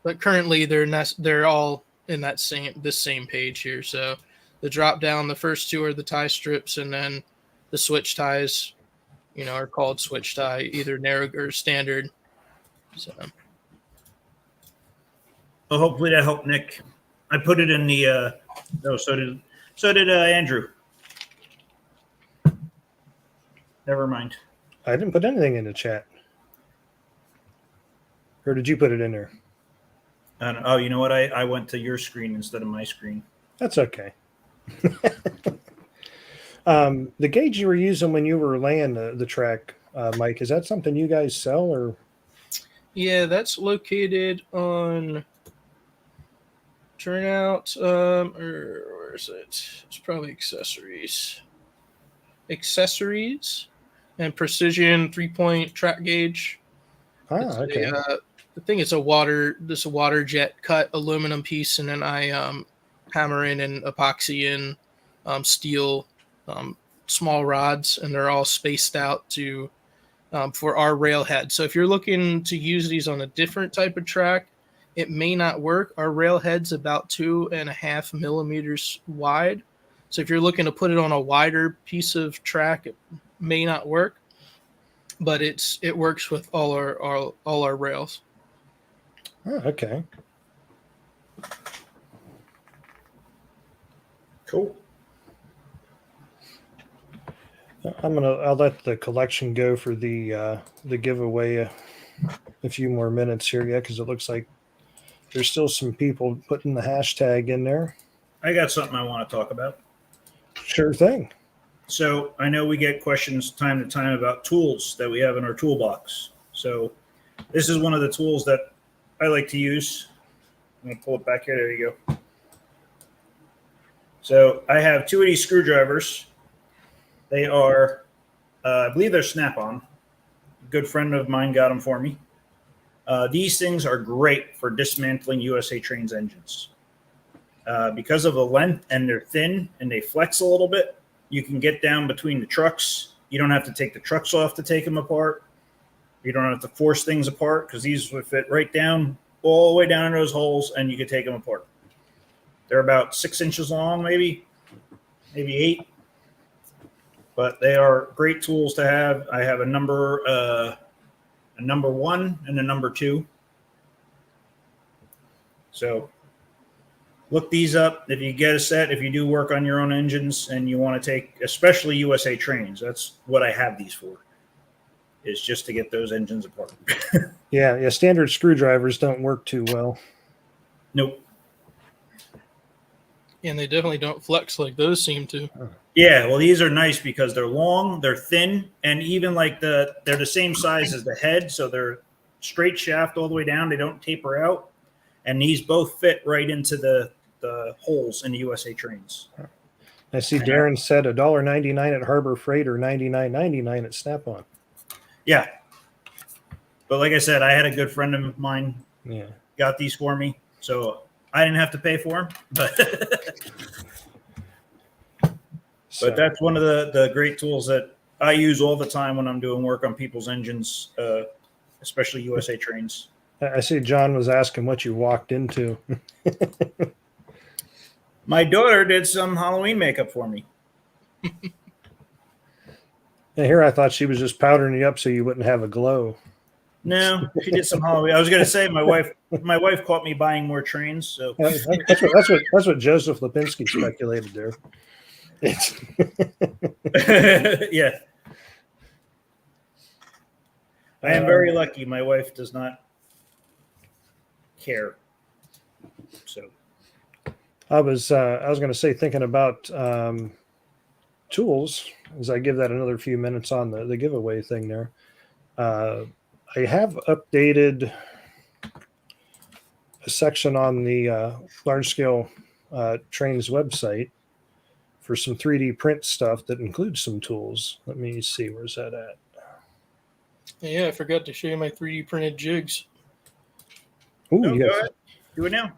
But currently they're all in this same page here. So the drop down, the first two are the tie strips, and then the switch ties, are called switch tie, either narrow or standard. So Well, hopefully that helped Nick. I put it in the. So did Andrew. Never mind. I didn't put anything in the chat. Or did you put it in there? Oh, you know what? I went to your screen instead of my screen. That's okay. The gauge you were using when you were laying the track, Mike, is that something you guys sell or? yeah, that's located on Turnout. Or where is it? It's probably accessories. Accessories and precision 3-point track gauge. Okay. I think it's a water jet cut aluminum piece, and then I hammer in and epoxy in steel small rods, and they're all spaced out to for our railhead. So if you're looking to use these on a different type of track, it may not work. Our railhead's about 2.5 millimeters wide. So if you're looking to put it on a wider piece of track, it may not work. But it works with all our rails. Oh, okay. Cool. I'll let the collection go for the giveaway a few more minutes here, because it looks like there's still some people putting the hashtag in there. I got something I want to talk about. Sure thing. So I know we get questions time to time about tools that we have in our toolbox. So this is one of the tools that I like to use. I'm going to pull it back here. There you go. So I have 2 of these screwdrivers. They are, I believe they're Snap-on. A good friend of mine got them for me. These things are great for dismantling USA Trains engines. Because of the length, and they're thin and they flex a little bit, you can get down between the trucks. You don't have to take the trucks off to take them apart. You don't have to force things apart, because these would fit right down, all the way down in those holes, and you could take them apart. They're about 6 inches long, maybe 8. But they are great tools to have. I have a number 1 and a number 2. So look these up if you get a set. If you do work on your own engines and you want to take, especially USA Trains, that's what I have these for. Is just to get those engines apart. Yeah. Standard screwdrivers don't work too well. Nope. And they definitely don't flex like those seem to. Yeah, well, these are nice because they're long, they're thin, and even like they're the same size as the head, so they're straight shaft all the way down. They don't taper out, and these both fit right into the holes in the USA Trains. I see Darren said $1.99 at Harbor Freight or $99.99 at Snap-on. Yeah. But like I said, I had a good friend of mine got these for me, so I didn't have to pay for them. But but that's one of the great tools that I use all the time when I'm doing work on people's engines, especially USA Trains. I see John was asking what you walked into. My daughter did some Halloween makeup for me. And here I thought she was just powdering you up so you wouldn't have a glow. No, she did some Halloween. I was going to say my wife caught me buying more trains. So That's what Joseph Lipinski speculated there. Yeah, I am very lucky. My wife does not care. So I was going to say, thinking about tools, as I give that another few minutes on the giveaway thing there. I have updated a section on the large scale trains website for some 3D print stuff that includes some tools. Let me see, where's that at? Yeah, I forgot to show you my 3D printed jigs. Ooh, go yes. ahead. Do it now.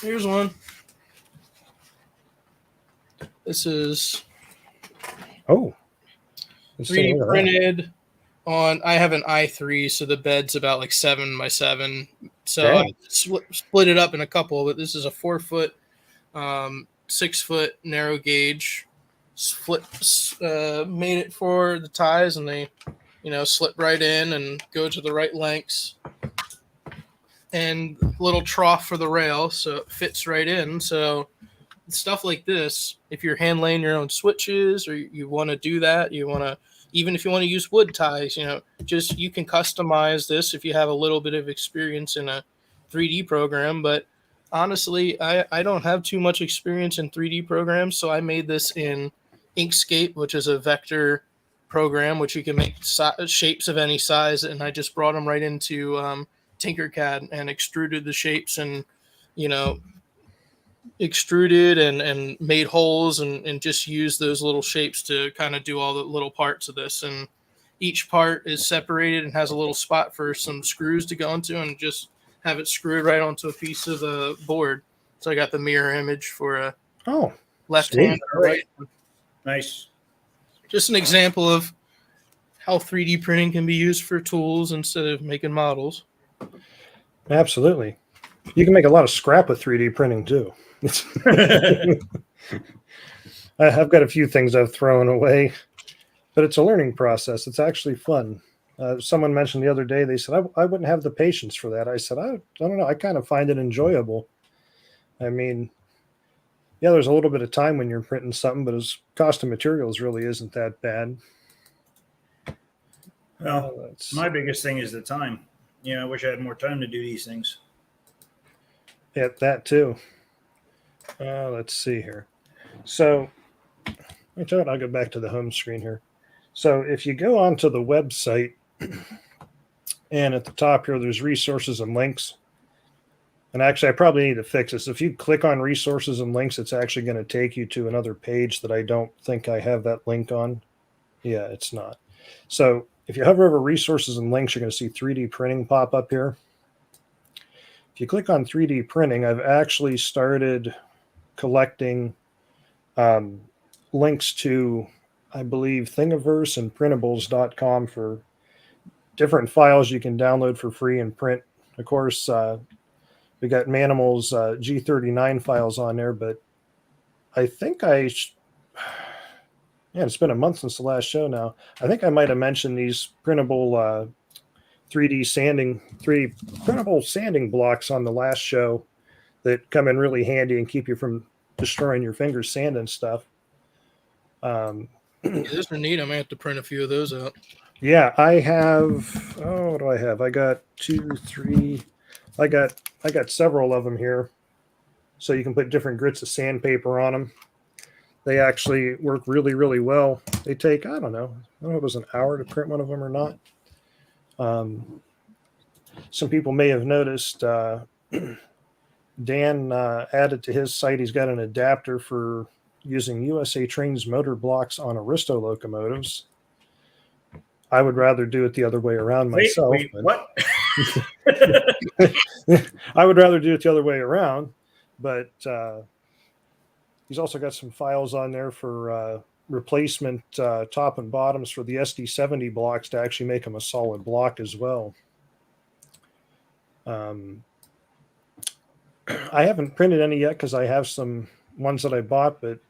Here's one. This is Oh, let's take a 3D look at that. printed on. I have an i3, so the bed's about like 7 by 7. So Dang. I split it up in a couple, but this is a 4-foot, 6-foot narrow gauge. Made it for the ties, and they, slip right in and go to the right lengths. And little trough for the rail, so it fits right in. So stuff like this, if you're hand laying your own switches, or you want to do that, even if you want to use wood ties, you can customize this if you have a little bit of experience in a 3D program. But honestly, I don't have too much experience in 3D programs, so I made this in Inkscape, which is a vector program which you can make shapes of any size, and I just brought them right into Tinkercad and extruded the shapes, and extruded and made holes, and just used those little shapes to kind of do all the little parts of this. And each part is separated and has a little spot for some screws to go into, and just have it screwed right onto a piece of the board. So I got the mirror image for a left sweet. hand or right. Nice. Just an example of how 3D printing can be used for tools instead of making models. Absolutely. You can make a lot of scrap with 3D printing too. I've got a few things I've thrown away, but it's a learning process. It's actually fun. Someone mentioned the other day, they said, I wouldn't have the patience for that. I said, I don't know. I kind of find it enjoyable. I mean, yeah, there's a little bit of time when you're printing something, but its cost of materials really isn't that bad. Well, my biggest thing is the time. I wish I had more time to do these things. Yeah, that too. Let's see here. So, I'll go back to the home screen here. So if you go onto the website, and at the top here, there's resources and links. And actually, I probably need to fix this. If you click on resources and links, it's actually going to take you to another page that I don't think I have that link on. Yeah, it's not. So if you hover over resources and links, you're going to see 3D printing pop up here. If you click on 3D printing, I've actually started collecting links to, I believe, Thingiverse and printables.com for different files you can download for free and print. Of course, we got Manimal's G39 files on there, but I think it's been a month since the last show now. I think I might have mentioned these printable 3D printable sanding blocks on the last show that come in really handy and keep you from destroying your fingers sanding stuff. Those are neat. I might have to print a few of those out. Yeah, I have. Oh, what do I have? I got 2, 3. I got several of them here, so you can put different grits of sandpaper on them. They actually work really, really well. They take, I don't know if it was an hour to print one of them or not. Some people may have noticed Dan added to his site, he's got an adapter for using USA Trains motor blocks on Aristo locomotives. I would rather do it the other way around myself. Wait, what? I would rather do it the other way around, but he's also got some files on there for replacement top and bottoms for the SD70 blocks to actually make them a solid block as well. I haven't printed any yet because I have some ones that I bought, but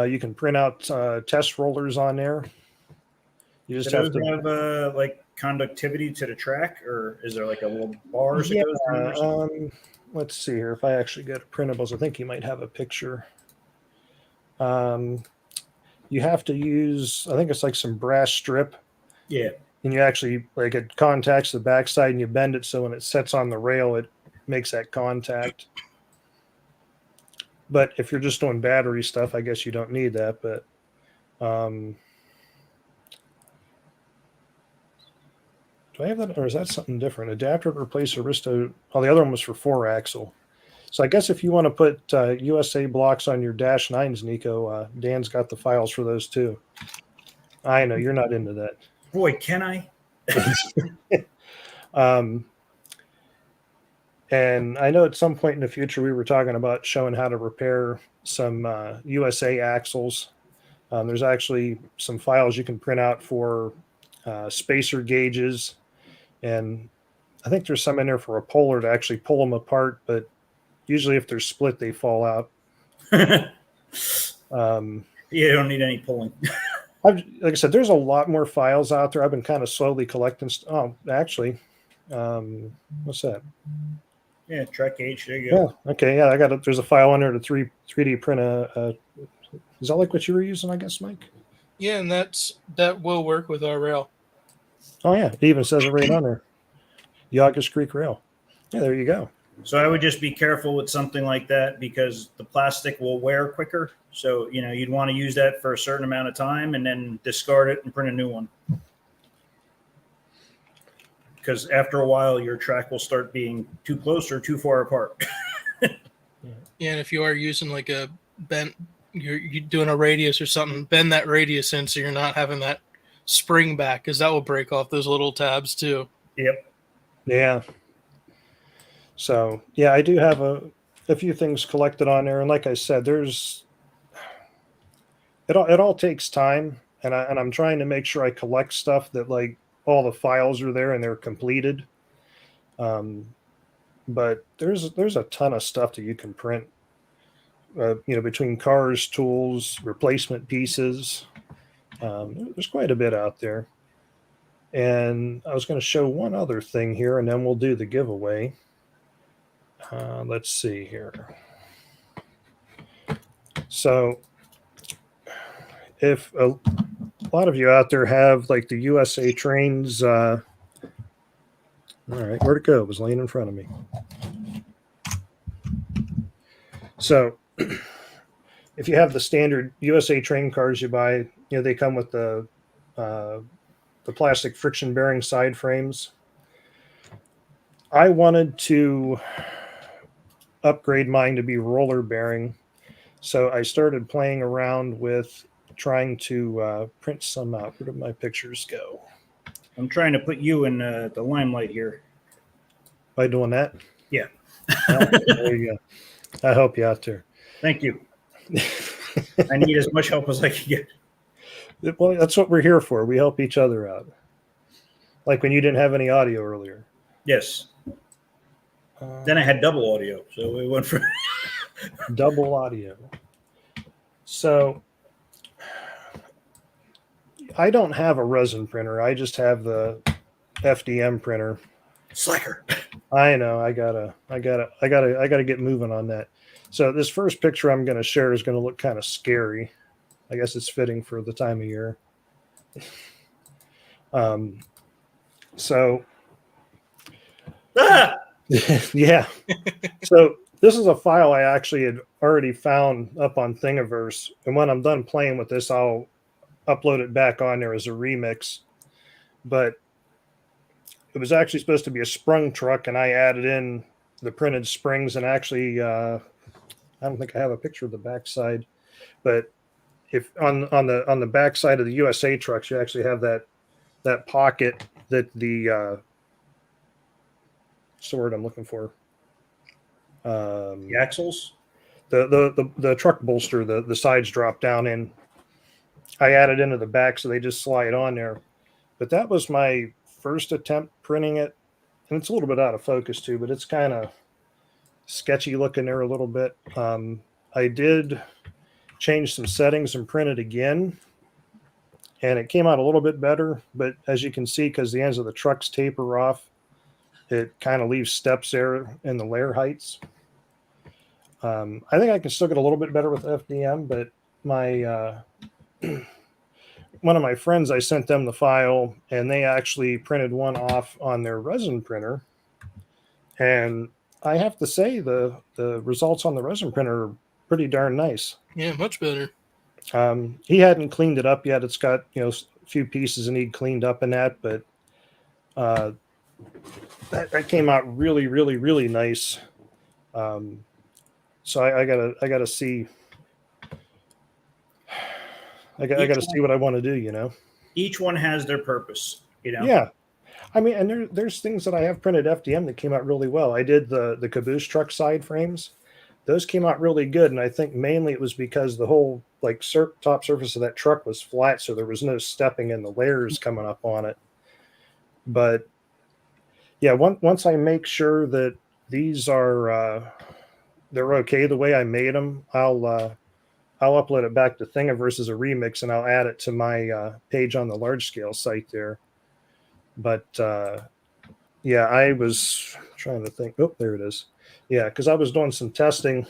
you can print out test rollers on there. You just have to have like conductivity to the track, or is there like a little bar that goes through? Let's see here. If I actually get printables, I think you might have a picture. You have to use, I think it's like some brass strip. Yeah. And you actually, like, it contacts the backside and you bend it so when it sets on the rail, it makes that contact. But if you're just doing battery stuff, I guess you don't need that. But do I have that, or is that something different? Adapter to replace Aristo. Oh, the other one was for 4-axle. So I guess if you want to put USA blocks on your Dash 9s, Nico, Dan's got the files for those too. I know you're not into that. Boy, can I? And I know at some point in the future we were talking about showing how to repair some USA axles. There's actually some files you can print out for spacer gauges, and I think there's some in there for a puller to actually pull them apart. But usually, if they're split, they fall out. You don't need any pulling. Like I said, there's a lot more files out there. I've been kind of slowly collecting. Oh, actually, what's that? Yeah, track gauge. There you go. Yeah. Okay. Yeah, there's a file on there to 3D print a. Is that like what you were using? I guess, Mike. Yeah, and that will work with our rail. Oh yeah, it even says it right on there. Llagas Creek Rail. Yeah, there you go. So I would just be careful with something like that because the plastic will wear quicker. So, you'd want to use that for a certain amount of time and then discard it and print a new one. Because after a while, your track will start being too close or too far apart. Yeah, and if you are using like a bent, you're doing a radius or something, bend that radius in so you're not having that spring back, because that will break off those little tabs too. Yep. Yeah. So yeah, I do have a few things collected on there, and like I said, it all takes time, and I'm trying to make sure I collect stuff that like all the files are there and they're completed. But there's a ton of stuff that you can print. Between cars, tools, replacement pieces. There's quite a bit out there. And I was going to show one other thing here, and then we'll do the giveaway. Let's see here. So if a lot of you out there have like the USA trains, all right, where'd it go? It was laying in front of me. So if you have the standard USA train cars you buy, they come with the plastic friction bearing side frames. I wanted to upgrade mine to be roller bearing, so I started playing around with trying to print some out. Where did my pictures go? I'm trying to put you in the limelight here. By doing that? Yeah. Well, there you go. I help you out there. Thank you. I need as much help as I can get. Well, that's what we're here for. We help each other out. Like when you didn't have any audio earlier. Yes. Then I had double audio, so we went for double audio. So I don't have a resin printer. I just have the FDM printer. Slacker. I know. I gotta get moving on that. So this first picture I'm going to share is going to look kind of scary. I guess it's fitting for the time of year. So yeah. So this is a file I actually had already found up on Thingiverse, and when I'm done playing with this, I'll upload it back on there as a remix. But it was actually supposed to be a sprung truck, and I added in the printed springs, and actually I don't think I have a picture of the backside, but if on the backside of the USA trucks, you actually have that pocket that the what's the word I'm looking for? The axles? The truck bolster, the sides drop down in. I added into the back so they just slide on there. But that was my first attempt printing it. And it's a little bit out of focus too, but it's kind of sketchy looking there a little bit. I did change some settings and print it again. And it came out a little bit better. But as you can see, because the ends of the trucks taper off, it kind of leaves steps there in the layer heights. I think I can still get a little bit better with FDM, but my one of my friends, I sent them the file, and they actually printed one off on their resin printer. And I have to say the results on the resin printer are pretty darn nice. Yeah, much better. He hadn't cleaned it up yet. It's got a few pieces that need cleaned up in that, but that came out really, really, really nice. So I gotta see. I gotta see what I want to do. Each one has their purpose. Yeah. I mean, and there's things that I have printed FDM that came out really well. I did the caboose truck side frames. Those came out really good, and I think mainly it was because the whole like top surface of that truck was flat, so there was no stepping in the layers coming up on it. But yeah, once I make sure that these are they're okay the way I made them, I'll upload it back to Thingiverse as a remix, and I'll add it to my page on the large scale site there. But yeah, I was trying to think. Oh, there it is. Yeah, because I was doing some testing,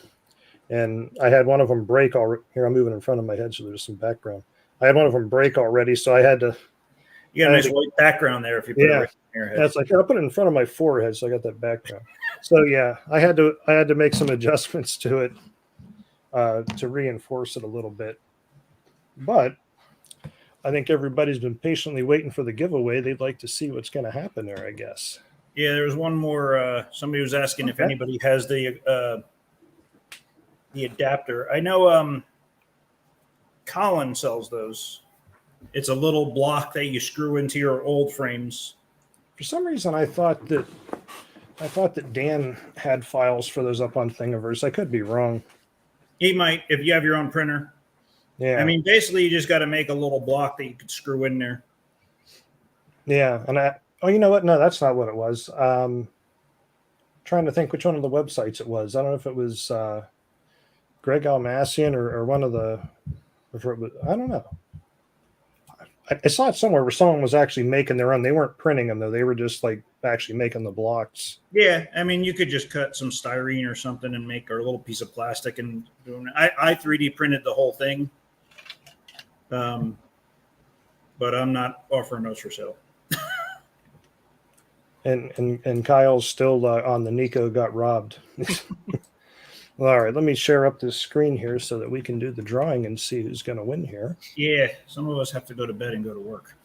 and I had one of them break already. Here, I'm moving in front of my head, so there's some background. I had one of them break already, so I had to. You got a nice white background there if you put it right in your head. That's like I put it in front of my forehead, so I got that background. So yeah, I had to make some adjustments to it to reinforce it a little bit. But I think everybody's been patiently waiting for the giveaway. They'd like to see what's going to happen there, I guess. Yeah, there was one more. Somebody was asking if anybody has the adapter. I know Colin sells those. It's a little block that you screw into your old frames. For some reason, I thought that Dan had files for those up on Thingiverse. I could be wrong. He might, if you have your own printer. Yeah. I mean, basically, you just got to make a little block that you could screw in there. Yeah, and you know what? No, that's not what it was. Trying to think which one of the websites it was. I don't know if it was Greg Almassian or one of the. I don't know. I saw it somewhere where someone was actually making their own. They weren't printing them though; they were just like actually making the blocks. Yeah, I mean, you could just cut some styrene or something and make a little piece of plastic and do it. I 3D printed the whole thing, but I'm not offering those for sale. And Kyle's still on the Nico got robbed. All right, let me share up this screen here so that we can do the drawing and see who's going to win here. Yeah, some of us have to go to bed and go to work.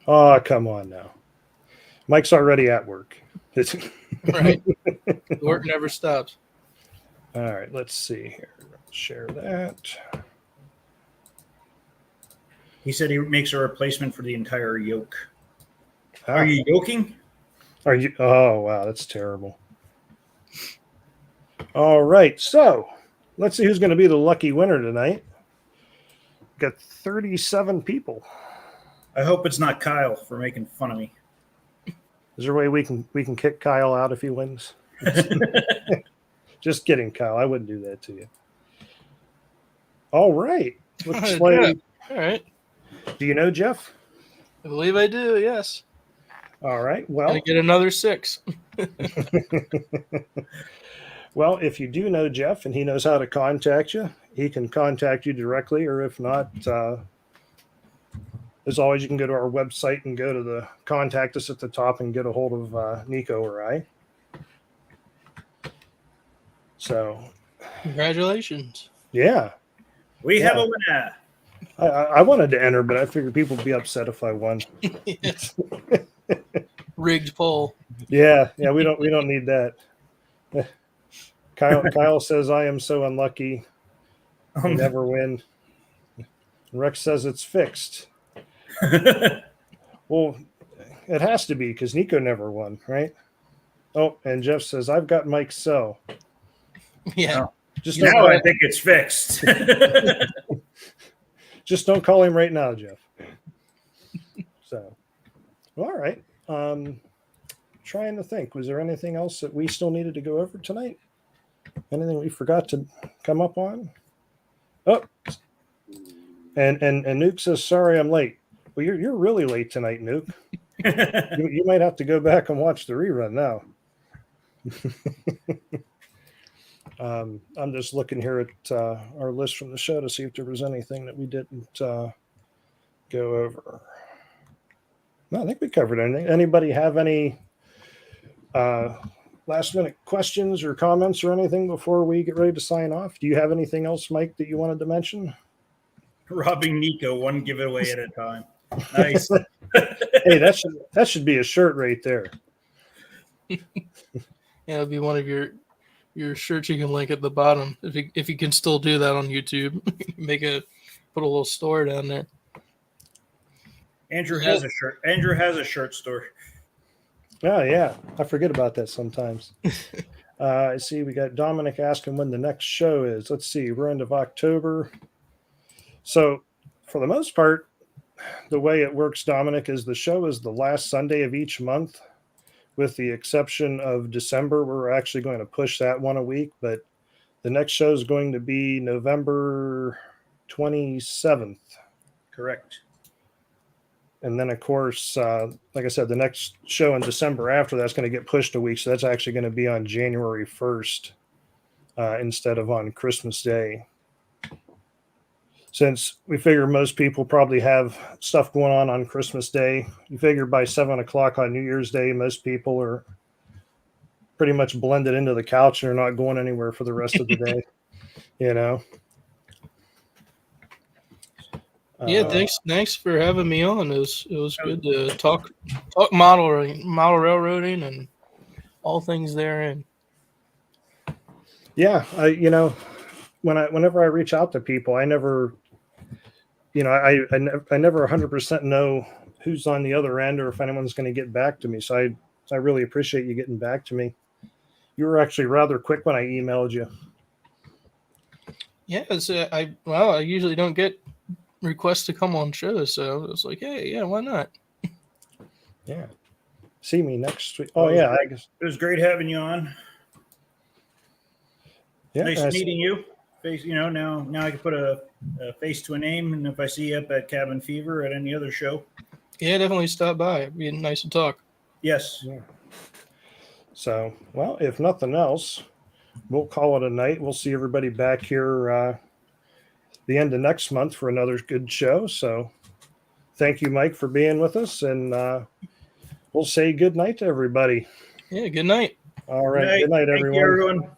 Oh, come on now. Mike's already at work. Right. The work never stops. All right, let's see here. Share that. He said he makes a replacement for the entire yoke. Are you yoking? Are you? Oh, wow, that's terrible. All right, so let's see who's going to be the lucky winner tonight. Got 37 people. I hope it's not Kyle for making fun of me. Is there a way we can kick Kyle out if he wins? Just kidding, Kyle. I wouldn't do that to you. All right. Looks like. All right. Do you know Jeff? I believe I do. Yes. All right. Well, I get another 6. Well, if you do know Jeff and he knows how to contact you, he can contact you directly, or if not, as always, you can go to our website and go to the contact us at the top and get a hold of Nico or I. So, Congratulations. yeah. We have a winner. I wanted to enter, but I figured people would be upset if I won. Yes. Rigged poll. Yeah, we don't need that. Kyle says I am so unlucky. I never win. Rex says it's fixed. Well, it has to be because Nico never won, right? Oh, and Jeff says I've got Mike's cell. Yeah. Just now I think it's fixed. Just don't call him right now, Jeff. So, all right. Trying to think. Was there anything else that we still needed to go over tonight? Anything we forgot to come up on? Oh, and Nuke says, "Sorry, I'm late." Well, you're really late tonight, Nuke. you might have to go back and watch the rerun now. I'm just looking here at our list from the show to see if there was anything that we didn't go over. No, I think we covered anything. Anybody have any last minute questions or comments or anything before we get ready to sign off? Do you have anything else, Mike, that you wanted to mention? Robbing Nico one giveaway at a time. Nice. Hey, that should be a shirt right there. Yeah, it'll be one of your shirts you can link at the bottom if you can still do that on YouTube. Put a little store down there. Andrew has a shirt. Andrew has a shirt store. Oh, yeah. I forget about that sometimes. I see we got Dominic asking when the next show is. Let's see. We're end of October. So, for the most part, the way it works, Dominic, is the show is the last Sunday of each month, with the exception of December. We're actually going to push that one a week, but the next show is going to be November 27th. Correct. And then, of course, like I said, the next show in December after that's going to get pushed a week. So that's actually going to be on January 1st instead of on Christmas Day. Since we figure most people probably have stuff going on Christmas Day, you figure by 7 o'clock on New Year's Day, most people are pretty much blended into the couch and are not going anywhere for the rest of the day, you know? Yeah, thanks for having me on. It was good to talk model railroading and all things therein. Yeah, whenever I reach out to people, I never, I never 100% know who's on the other end or if anyone's going to get back to me. So I really appreciate you getting back to me. You were actually rather quick when I emailed you. Yeah, I usually don't get requests to come on shows, so I was like, hey, yeah, why not? Yeah. See me next week. Oh, yeah. I guess. It was great having you on. Yeah, nice meeting you. Face, now I can put a face to a name, and if I see you up at Cabin Fever at any other show, yeah, definitely stop by. It'd be nice to talk. Yes. Yeah. So, well, if nothing else, we'll call it a night. We'll see everybody back here the end of next month for another good show. So, thank you, Mike, for being with us, and we'll say good night to everybody. Yeah, good night. All right, good night, everyone. Thank you, everyone.